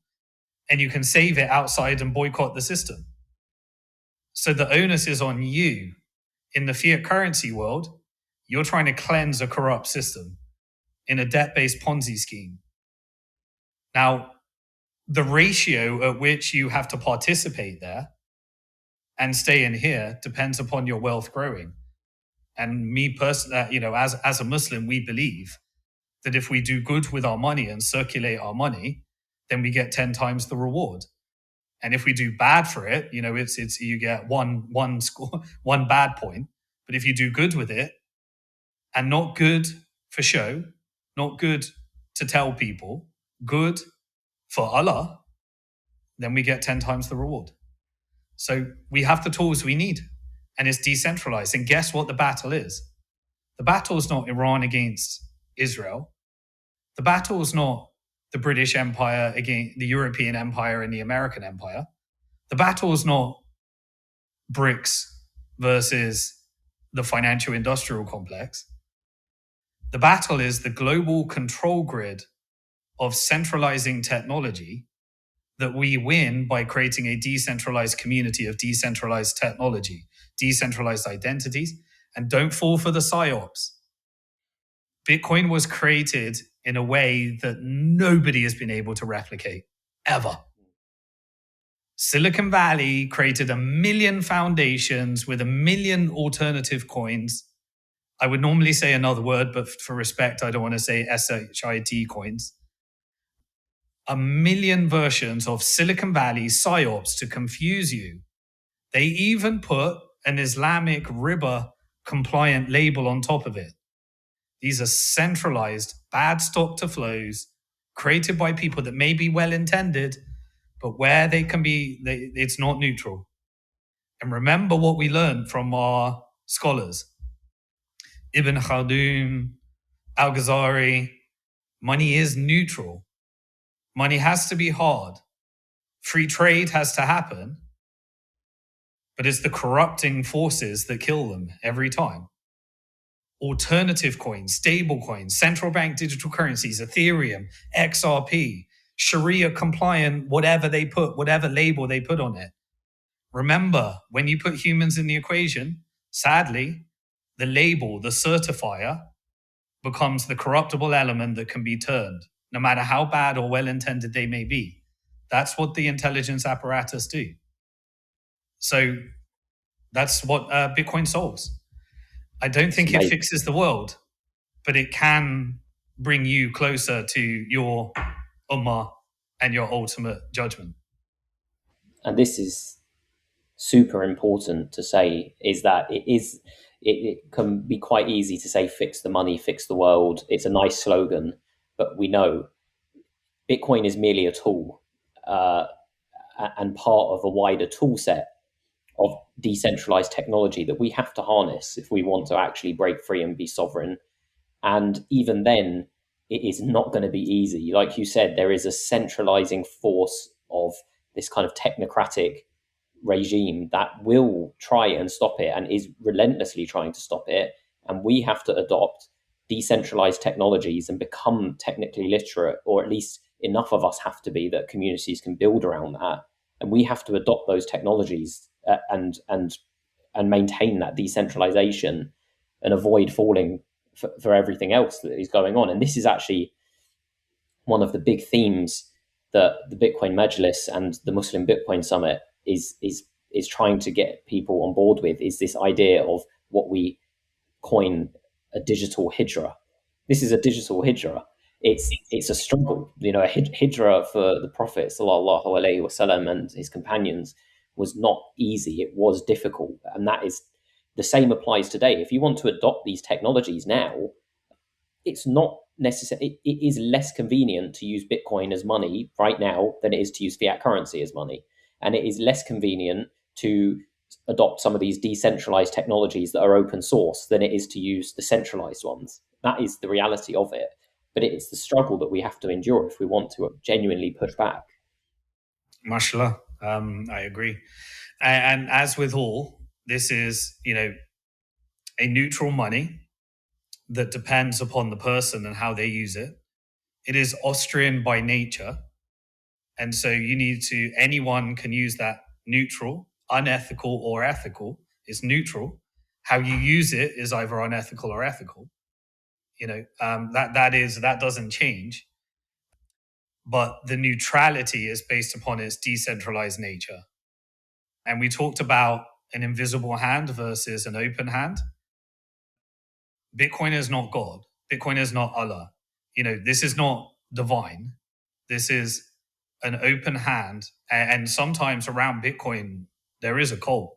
and you can save it outside and boycott the system. So the onus is on you. In the fiat currency world, you're trying to cleanse a corrupt system in a debt-based Ponzi scheme. Now, the ratio at which you have to participate there and stay in here depends upon your wealth growing. And me personally, as a Muslim, we believe that if we do good with our money and circulate our money, then we get 10 times the reward. And if we do bad for it, it's you get one score, one bad point. But if you do good with it, and not good for show, not good to tell people, good for Allah, then we get 10 times the reward. So we have the tools we need, and it's decentralized. And guess what the battle is? The battle is not Iran against Israel. The battle is not the British Empire against the European Empire and the American Empire. The battle is not BRICS versus the financial industrial complex. The battle is the global control grid of centralizing technology that we win by creating a decentralized community of decentralized technology, decentralized identities, and don't fall for the psyops. Bitcoin was created in a way that nobody has been able to replicate, ever. Silicon Valley created 1 million foundations with 1 million alternative coins. I would normally say another word, but for respect, I don't want to say SHIT coins. 1 million versions of Silicon Valley psyops to confuse you. They even put an Islamic riba compliant label on top of it. These are centralized, bad stock to flows created by people that may be well-intended, but where they can be, it's not neutral. And remember what we learned from our scholars. Ibn Khaldun, Al-Ghazali, money is neutral. Money has to be hard. Free trade has to happen, but it's the corrupting forces that kill them every time. Alternative coins, stable coins, central bank digital currencies, Ethereum, XRP, Sharia compliant, whatever label they put on it. Remember, when you put humans in the equation, sadly, the label, the certifier, becomes the corruptible element that can be turned, no matter how bad or well-intended they may be. That's what the intelligence apparatus do. So that's what Bitcoin solves. I don't think it fixes the world, but it can bring you closer to your ummah and your ultimate judgment. And this is super important to say, is that it can be quite easy to say, fix the money, fix the world. It's a nice slogan, but we know Bitcoin is merely a tool and part of a wider tool set of decentralized technology that we have to harness if we want to actually break free and be sovereign. And even then, it is not going to be easy. Like you said, there is a centralizing force of this kind of technocratic regime that will try and stop it and is relentlessly trying to stop it. And we have to adopt decentralized technologies and become technically literate, or at least enough of us have to be that communities can build around that. And we have to adopt those technologies and maintain that decentralization and avoid falling for everything else that is going on. And this is actually one of the big themes that the Bitcoin Majlis and the Muslim Bitcoin Summit is trying to get people on board with, is this idea of what we coin a digital hijra. This is a digital hijra. It's a struggle. A hijra for the Prophet sallallahu alaihi wasallam and his companions was not easy. It was difficult, and that is the same applies today. If you want to adopt these technologies now, it's not necessary. It is less convenient to use Bitcoin as money right now than it is to use fiat currency as money, and it is less convenient to adopt some of these decentralized technologies that are open source than it is to use the centralized ones. That is the reality of it. But it's the struggle that we have to endure if we want to genuinely push back. Mashallah, I agree. And as with all, this is, a neutral money that depends upon the person and how they use it. It is Austrian by nature. And so anyone can use that neutral, unethical or ethical is neutral. How you use it is either unethical or ethical. That doesn't change. But the neutrality is based upon its decentralized nature. And we talked about an invisible hand versus an open hand. Bitcoin is not God. Bitcoin is not Allah. This is not divine. This is an open hand. And sometimes around Bitcoin, there is a cult.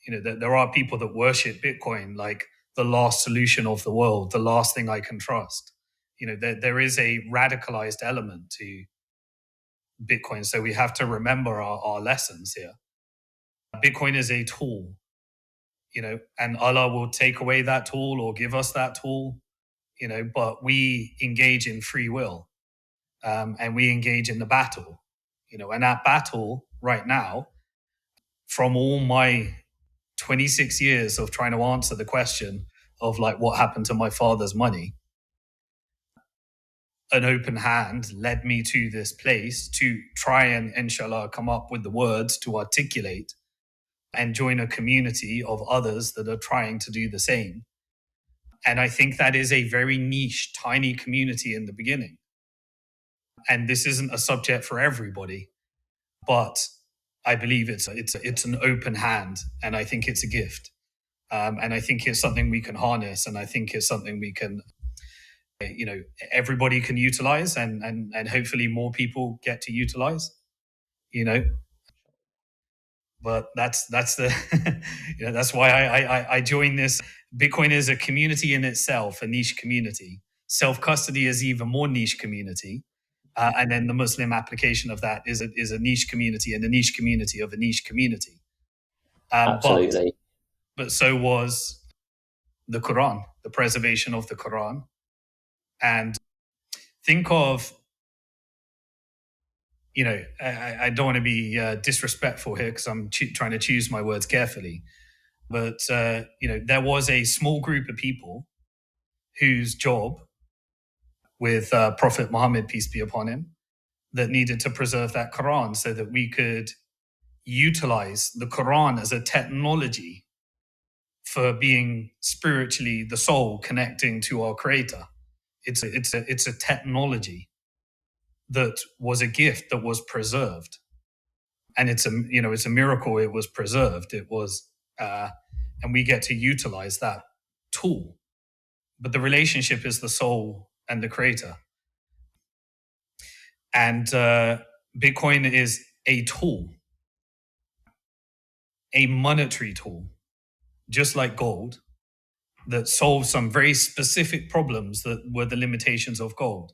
There are people that worship Bitcoin like the last solution of the world, the last thing I can trust. There is a radicalized element to Bitcoin. So we have to remember our lessons here. Bitcoin is a tool, and Allah will take away that tool or give us that tool, but we engage in free will, and we engage in the battle, and that battle right now, from all my 26 years of trying to answer the question of what happened to my father's money, an open hand led me to this place to try and, inshallah, come up with the words to articulate and join a community of others that are trying to do the same. And I think that is a very niche, tiny community in the beginning. And this isn't a subject for everybody, but I believe it's an open hand, and I think it's a gift. And I think it's something we can harness, and I think it's something we can, everybody can utilize, and hopefully more people get to utilize, But that's the that's why I joined this. Bitcoin is a community in itself, a niche community. Self-custody is even more niche community. And then the Muslim application of that is a niche community and a niche community of a niche community. Absolutely. But so was the Quran, the preservation of the Quran. And think of, I don't want to be disrespectful here because I'm trying to choose my words carefully. But, there was a small group of people whose job with Prophet Muhammad, peace be upon him, that needed to preserve that Quran so that we could utilize the Quran as a technology for being spiritually the soul connecting to our Creator. It's a technology that was a gift that was preserved, and it's a miracle it was preserved. It was, and we get to utilize that tool. But the relationship is the soul and the Creator. And Bitcoin is a tool, a monetary tool, just like gold, that solves some very specific problems that were the limitations of gold.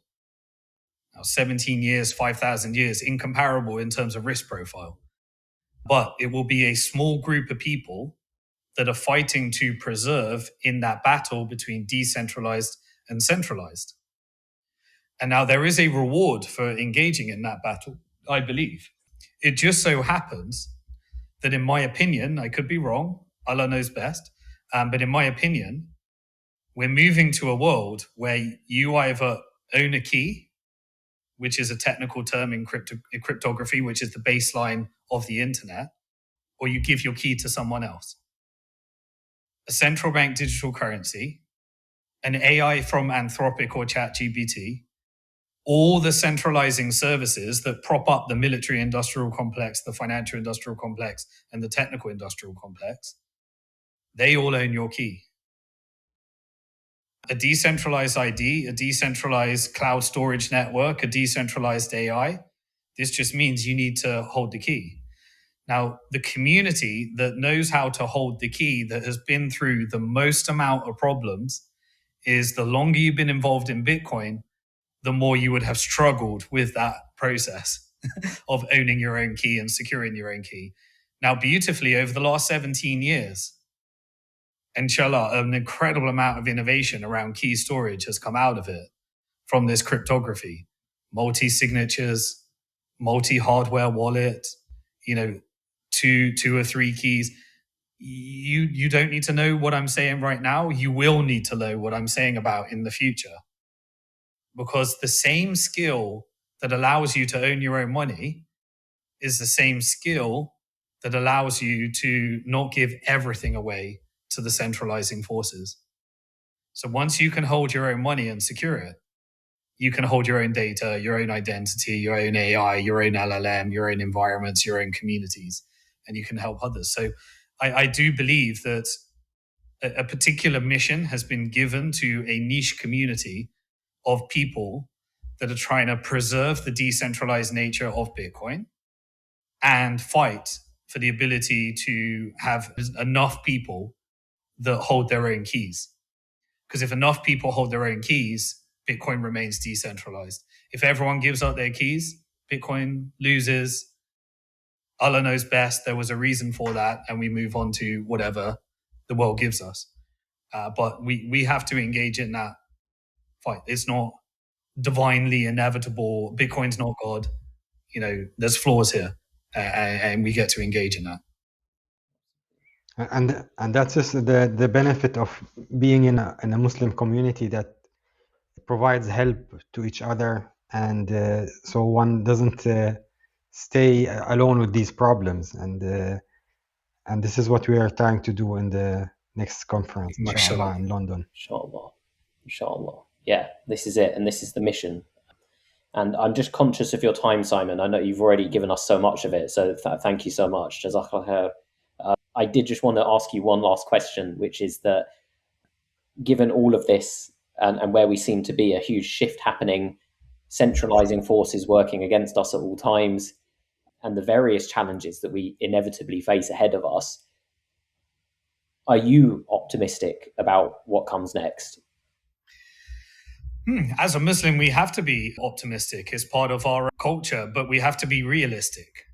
Now, 17 years, 5,000 years, incomparable in terms of risk profile. But it will be a small group of people that are fighting to preserve in that battle between decentralized and centralized. And now there is a reward for engaging in that battle, I believe. It just so happens that, in my opinion, I could be wrong, Allah knows best, but in my opinion, we're moving to a world where you either own a key, which is a technical term in cryptography, which is the baseline of the internet, or you give your key to someone else. A central bank digital currency, an AI from Anthropic or ChatGPT, all the centralizing services that prop up the military industrial complex, the financial industrial complex, and the technical industrial complex, they all own your key. A decentralized ID, a decentralized cloud storage network, a decentralized AI, this just means you need to hold the key. Now, the community that knows how to hold the key, that has been through the most amount of problems, is the longer you've been involved in Bitcoin, the more you would have struggled with that process of owning your own key and securing your own key. Now, beautifully, over the last 17 years, inshallah, an incredible amount of innovation around key storage has come out of it from this cryptography. Multi-signatures, multi-hardware wallet, two or three keys. You don't need to know what I'm saying right now. You will need to know what I'm saying about in the future. Because the same skill that allows you to own your own money is the same skill that allows you to not give everything away to the centralizing forces. So once you can hold your own money and secure it, you can hold your own data, your own identity, your own AI, your own LLM, your own environments, your own communities, and you can help others. So I do believe that a particular mission has been given to a niche community of people that are trying to preserve the decentralized nature of Bitcoin and fight for the ability to have enough people that hold their own keys. Because if enough people hold their own keys, Bitcoin remains decentralized. If everyone gives up their keys, Bitcoin loses. Allah knows best. There was a reason for that, and we move on to whatever the world gives us. But we have to engage in that fight. It's not divinely inevitable. Bitcoin's not God. There's flaws here, and we get to engage in that. And that's just the benefit of being in a Muslim community that provides help to each other, and so one doesn't stay alone with these problems. And this is what we are trying to do in the next conference, inshallah, in London. Inshallah. Yeah, this is it, and this is the mission. And I'm just conscious of your time, Simon. I know you've already given us so much of it, so thank you so much. Jazakallah khair. I did just want to ask you one last question, which is that given all of this and where we seem to be a huge shift happening, centralizing forces working against us at all times, and the various challenges that we inevitably face ahead of us, are you optimistic about what comes next? As a Muslim, we have to be optimistic. It's part of our culture, but we have to be realistic.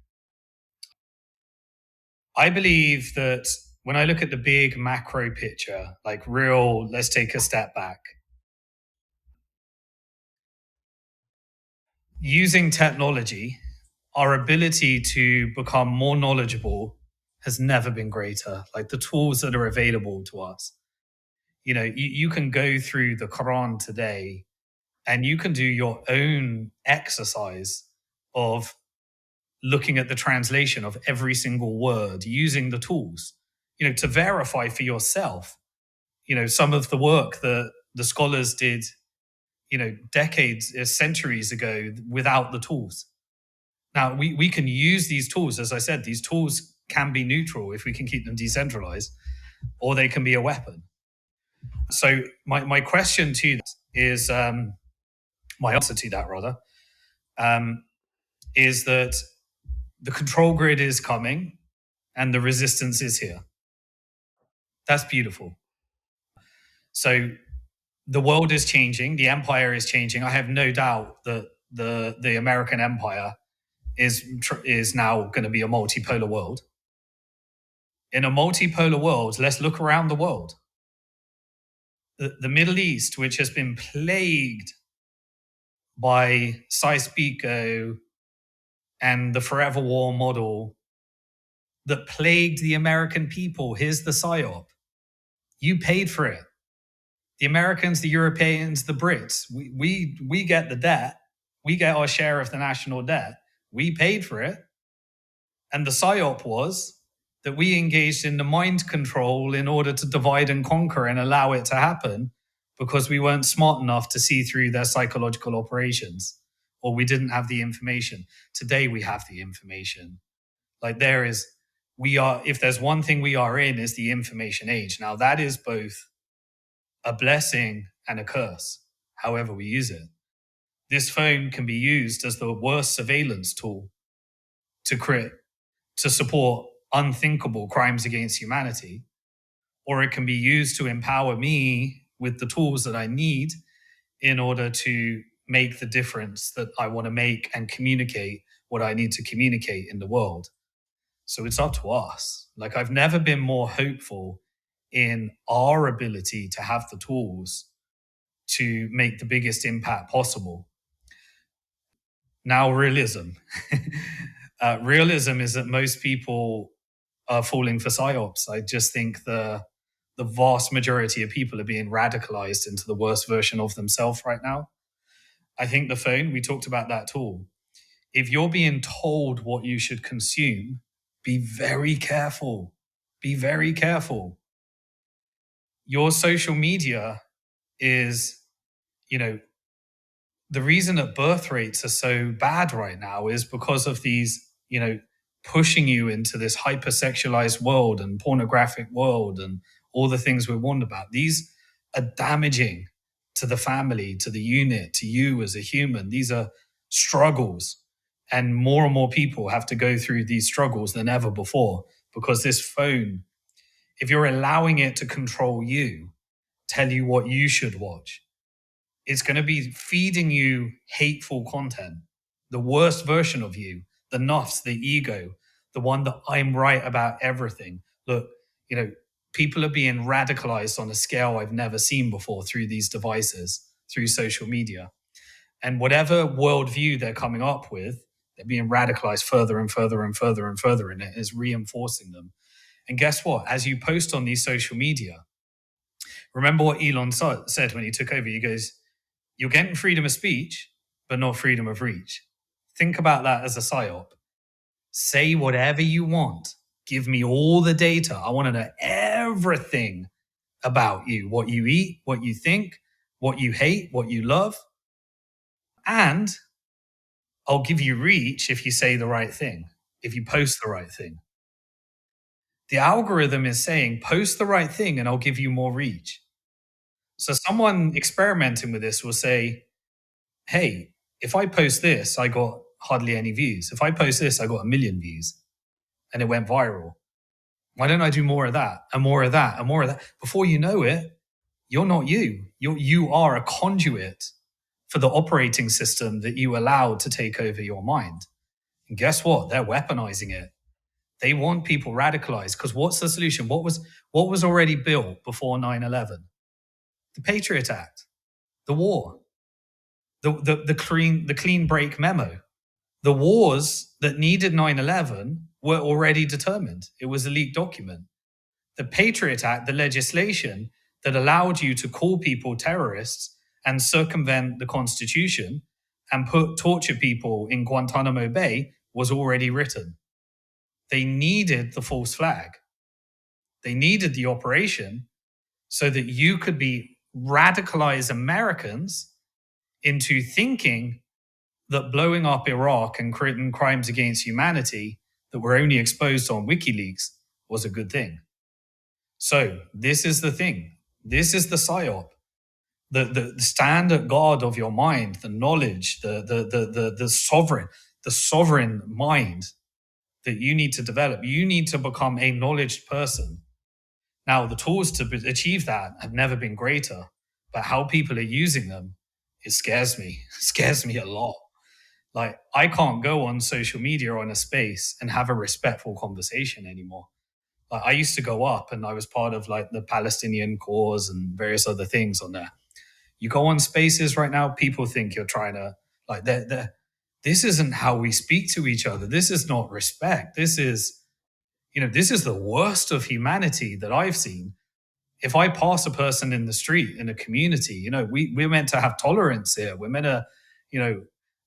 I believe that when I look at the big macro picture, let's take a step back. Using technology, our ability to become more knowledgeable has never been greater. The tools that are available to us. You can go through the Quran today and you can do your own exercise of looking at the translation of every single word using the tools, to verify for yourself, some of the work that the scholars did, decades, centuries ago without the tools. Now, we can use these tools. As I said, these tools can be neutral if we can keep them decentralized, or they can be a weapon. So my question to you is, my answer to that rather, is that the control grid is coming and the resistance is here. That's beautiful. So the world is changing. The empire is changing. I have no doubt that the American empire is now going to be a multipolar world. In a multipolar world, let's look around the world. The Middle East, which has been plagued by Sykes-Picot and the forever war model that plagued the American people. Here's the PSYOP. You paid for it. The Americans, the Europeans, the Brits, we get the debt. We get our share of the national debt. We paid for it. And the PSYOP was that we engaged in the mind control in order to divide and conquer and allow it to happen because we weren't smart enough to see through their psychological operations. or we didn't have the information. Today we have the information. Like if there's one thing we are in, is the information age. Now that is both a blessing and a curse, however we use it. This phone can be used as the worst surveillance tool to support unthinkable crimes against humanity, or it can be used to empower me with the tools that I need in order to make the difference that I want to make and communicate what I need to communicate in the world. So it's up to us. Like, I've never been more hopeful in our ability to have the tools to make the biggest impact possible. Now, realism. Realism is that most people are falling for psyops. I just think the vast majority of people are being radicalized into the worst version of themselves right now. I think the phone, we talked about that tool. If you're being told what you should consume, be very careful. Be very careful. Your social media is, the reason that birth rates are so bad right now is because of these, pushing you into this hypersexualized world and pornographic world and all the things we warned about. These are damaging to the family, to the unit, to you as a human. These are struggles. And more people have to go through these struggles than ever before, because this phone, if you're allowing it to control you, tell you what you should watch, it's going to be feeding you hateful content, the worst version of you, the nafs, the ego, the one that I'm right about everything. Look, people are being radicalized on a scale I've never seen before through these devices, through social media. And whatever worldview they're coming up with, they're being radicalized further and further and further and further, and it is reinforcing them. And guess what? As you post on these social media, remember what Elon said when he took over. He goes, you're getting freedom of speech, but not freedom of reach. Think about that as a psyop. Say whatever you want. Give me all the data. I want to know everything about you, what you eat, what you think, what you hate, what you love. And I'll give you reach if you say the right thing, if you post the right thing. The algorithm is saying, post the right thing and I'll give you more reach. So someone experimenting with this will say, hey, if I post this, I got hardly any views. If I post this, I got 1 million views and it went viral. Why don't I do more of that and more of that and more of that? Before you know it, you're not you. You are a conduit for the operating system that you allowed to take over your mind. And guess what? They're weaponizing it. They want people radicalized, because what's the solution? What was already built before 9/11? The Patriot Act, the war, the clean break memo. The wars that needed 9/11 were already determined. It was a leaked document. The Patriot Act, the legislation that allowed you to call people terrorists and circumvent the Constitution and torture people in Guantanamo Bay, was already written. They needed the false flag. They needed the operation so that you could be radicalized Americans into thinking that blowing up Iraq and committing crimes against humanity that were only exposed on WikiLeaks was a good thing. So this is the thing. This is the psyop. The standard God of your mind, the knowledge, the sovereign mind that you need to develop. You need to become a knowledge person. Now, the tools to achieve that have never been greater, but how people are using them, it scares me. It scares me a lot. Like, I can't go on social media or in a space and have a respectful conversation anymore. Like, I used to go up and I was part of like the Palestinian cause and various other things on there. You go on spaces right now, people think you're trying to, like, this isn't how we speak to each other. This is not respect. This is the worst of humanity that I've seen. If I pass a person in the street in a community, we're meant to have tolerance here. We're meant to,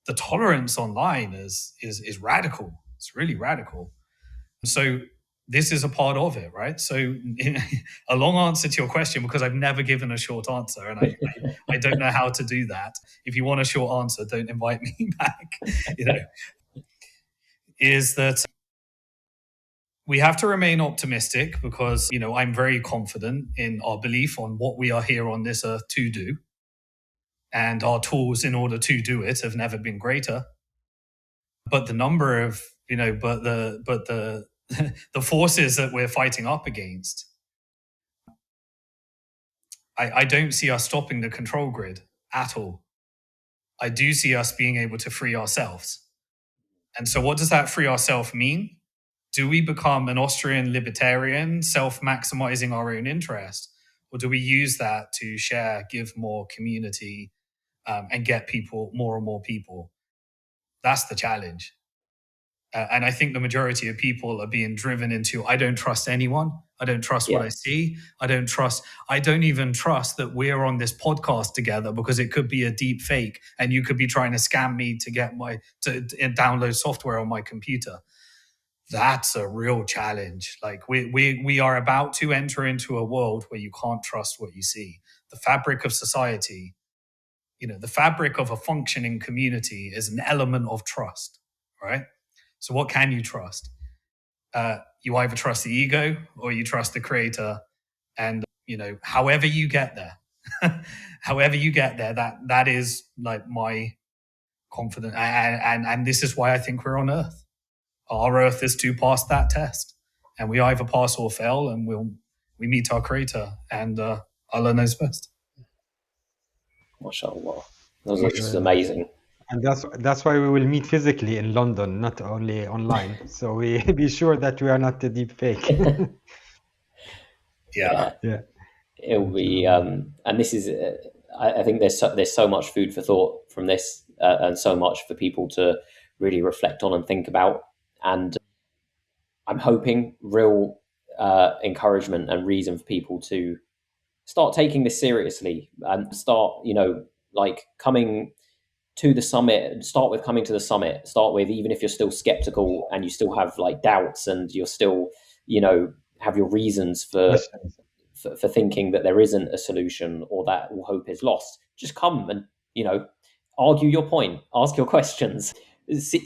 the tolerance online is radical. It's really radical. So this is a part of it, right? So a long answer to your question, because I've never given a short answer, and I don't know how to do that. If you want a short answer, don't invite me back. Is that we have to remain optimistic, because I'm very confident in our belief on what we are here on this earth to do, and our tools in order to do it have never been greater. But the number of the forces that we're fighting up against, I don't see us stopping the control grid at all. I do see us being able to free ourselves. And so what does that free ourselves mean? Do we become an Austrian libertarian, self-maximizing our own interest? Or do we use that to share, give more community, and get people, more and more people? That's the challenge. And I think the majority of people are being driven into, I don't trust anyone. I don't trust what I see. I don't even trust that we're on this podcast together, because it could be a deep fake and you could be trying to scam me to get to download software on my computer. That's a real challenge. Like we are about to enter into a world where you can't trust what you see. The fabric of society, the fabric of a functioning community is an element of trust, right? So what can you trust? You either trust the ego or you trust the creator. And, however you get there, that is like my confidence. And this is why I think we're on Earth. Our Earth is to pass that test. And we either pass or fail, and we meet our creator, and Allah knows best. MashaAllah. This is amazing. And that's why we will meet physically in London, not only online. So we be sure that we are not a deep fake. Yeah. It'll be, and this is, I think there's so much food for thought from this, and so much for people to really reflect on and think about. And I'm hoping real encouragement and reason for people to start taking this seriously, and start, coming to the summit. Start with coming to the summit. Start with, even if you're still skeptical and you still have doubts, and you're still, have your reasons for thinking that there isn't a solution, or that all hope is lost. Just come and, argue your point, ask your questions,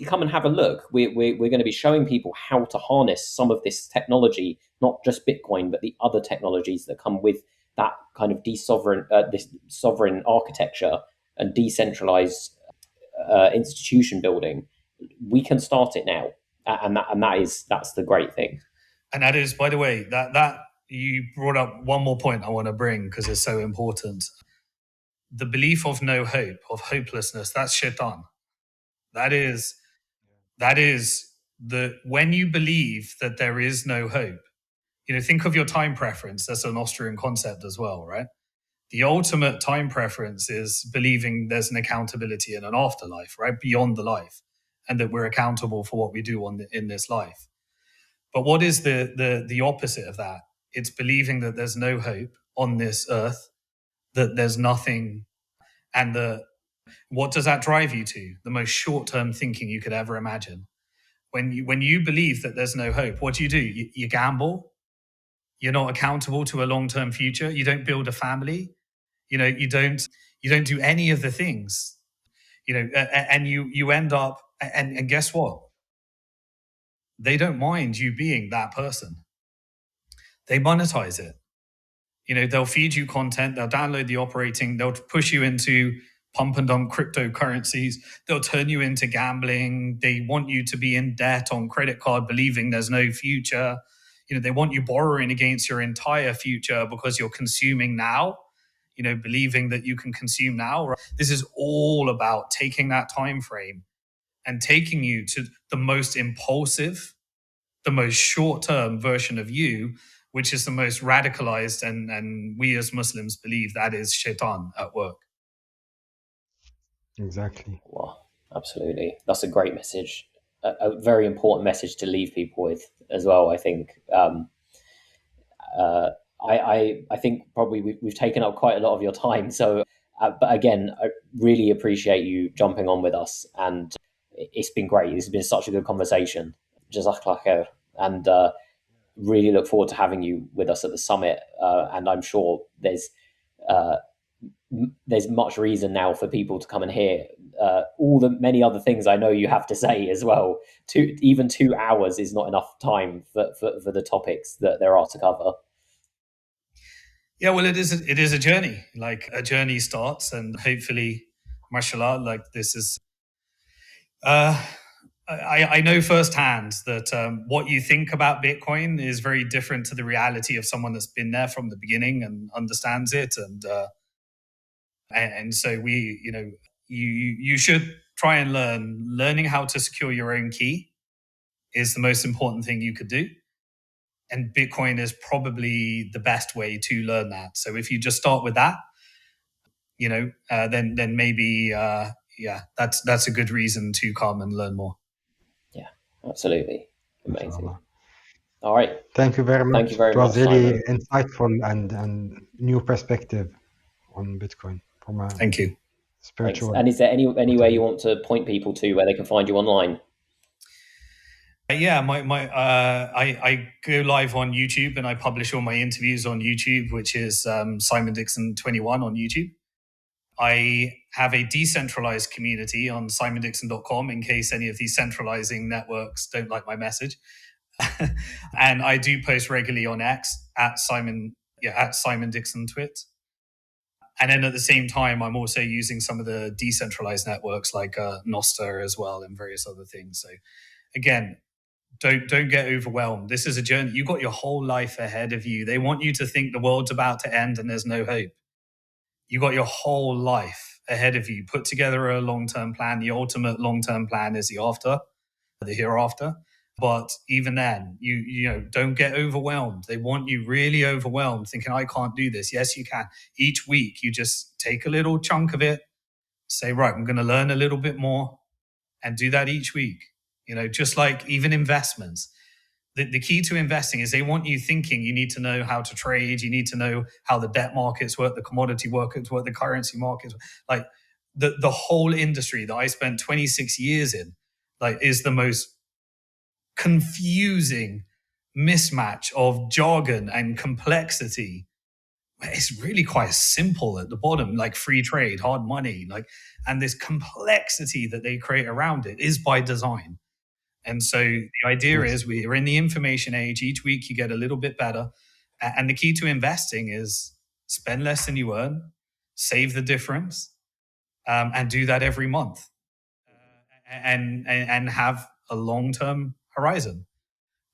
come and have a look. We're going to be showing people how to harness some of this technology, not just Bitcoin, but the other technologies that come with that kind of this sovereign architecture and decentralized institution building. We can start it now, and that's the great thing. And that is, by the way, that you brought up one more point I want to bring, because it's so important. The belief of no hope, of hopelessness, that's shaitan. That is when you believe that there is no hope. Think of your time preference. That's an Austrian concept as well, right? The ultimate time preference is believing there's an accountability in an afterlife, right? Beyond the life, and that we're accountable for what we do in this life. But what is the opposite of that? It's believing that there's no hope on this earth, that there's nothing. And what does that drive you to? The most short-term thinking you could ever imagine. When you believe that there's no hope, what do? You gamble. You're not accountable to a long-term future. You don't build a family. You don't do any of the things. And you end up, and guess what? They don't mind you being that person. They monetize it. They'll feed you content. They'll download the operating. They'll push you into pump and dump cryptocurrencies. They'll turn you into gambling. They want you to be in debt on credit card, believing there's no future. They want you borrowing against your entire future because you're consuming now, believing that you can consume now. This is all about taking that time frame and taking you to the most impulsive, the most short-term version of you, which is the most radicalized, and we as Muslims believe that is shaitan at work. Exactly. Well, absolutely. That's a great message, a very important message to leave people with as well, I think. I think probably we've taken up quite a lot of your time. So, but again, I really appreciate you jumping on with us, and it's been great. This has been such a good conversation. Jazakallah khair. And really look forward to having you with us at the summit, and I'm sure there's much reason now for people to come and hear all the many other things I know you have to say as well. Even 2 hours is not enough time for the topics that there are to cover. Yeah, well, it is a journey. Like, a journey starts, and hopefully, mashallah, like, this is. I know firsthand that what you think about Bitcoin is very different to the reality of someone that's been there from the beginning and understands it, and so you should try and learning how to secure your own key is the most important thing you could do. And Bitcoin is probably the best way to learn that. So if you just start with that, then maybe, that's a good reason to come and learn more. Yeah, absolutely. Amazing. Inshallah. All right. Thank you very much. Thank you very It was much, really Simon. insightful and new perspective on Bitcoin from a Thank you. spiritual. Thanks. And is there any way you want to point people to where they can find you online? Yeah, I go live on YouTube and I publish all my interviews on YouTube, which is Simon Dixon 21 on YouTube. I have a decentralized community on simondixon.com in case any of these centralizing networks don't like my message. And I do post regularly on X at Simon Dixon Twit. And then at the same time, I'm also using some of the decentralized networks like Nostr as well and various other things. So again, don't get overwhelmed. This is a journey. You've got your whole life ahead of you. They want you to think the world's about to end and there's no hope. You got your whole life ahead of you. Put together a long-term plan. The ultimate long-term plan is the hereafter. But even then, you don't get overwhelmed. They want you really overwhelmed, thinking, I can't do this. Yes, you can. Each week, you just take a little chunk of it, say, right, I'm going to learn a little bit more, and do that each week. Just like even investments. The key to investing is they want you thinking you need to know how to trade. You need to know how the debt markets work, the commodity markets work, the currency markets. Like the whole industry that I spent 26 years in, like, is the most confusing mismatch of jargon and complexity. It's really quite simple at the bottom, like free trade, hard money, and this complexity that they create around it is by design. And so the idea is we're in the information age. Each week you get a little bit better. And the key to investing is spend less than you earn, save the difference, and do that every month. And have a long-term horizon.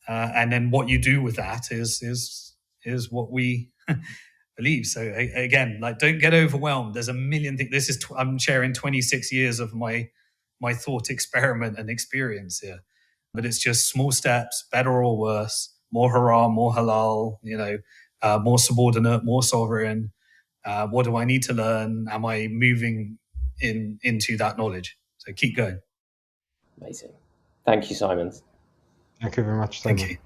And then what you do with that is what we believe. So again, don't get overwhelmed. There's a million things. I'm sharing 26 years of my thought experiment and experience here. But it's just small steps, better or worse, more haram, more halal, more subordinate, more sovereign. What do I need to learn? Am I moving into that knowledge? So keep going. Amazing. Thank you, Simon. Thank you very much, Simon. Thank you.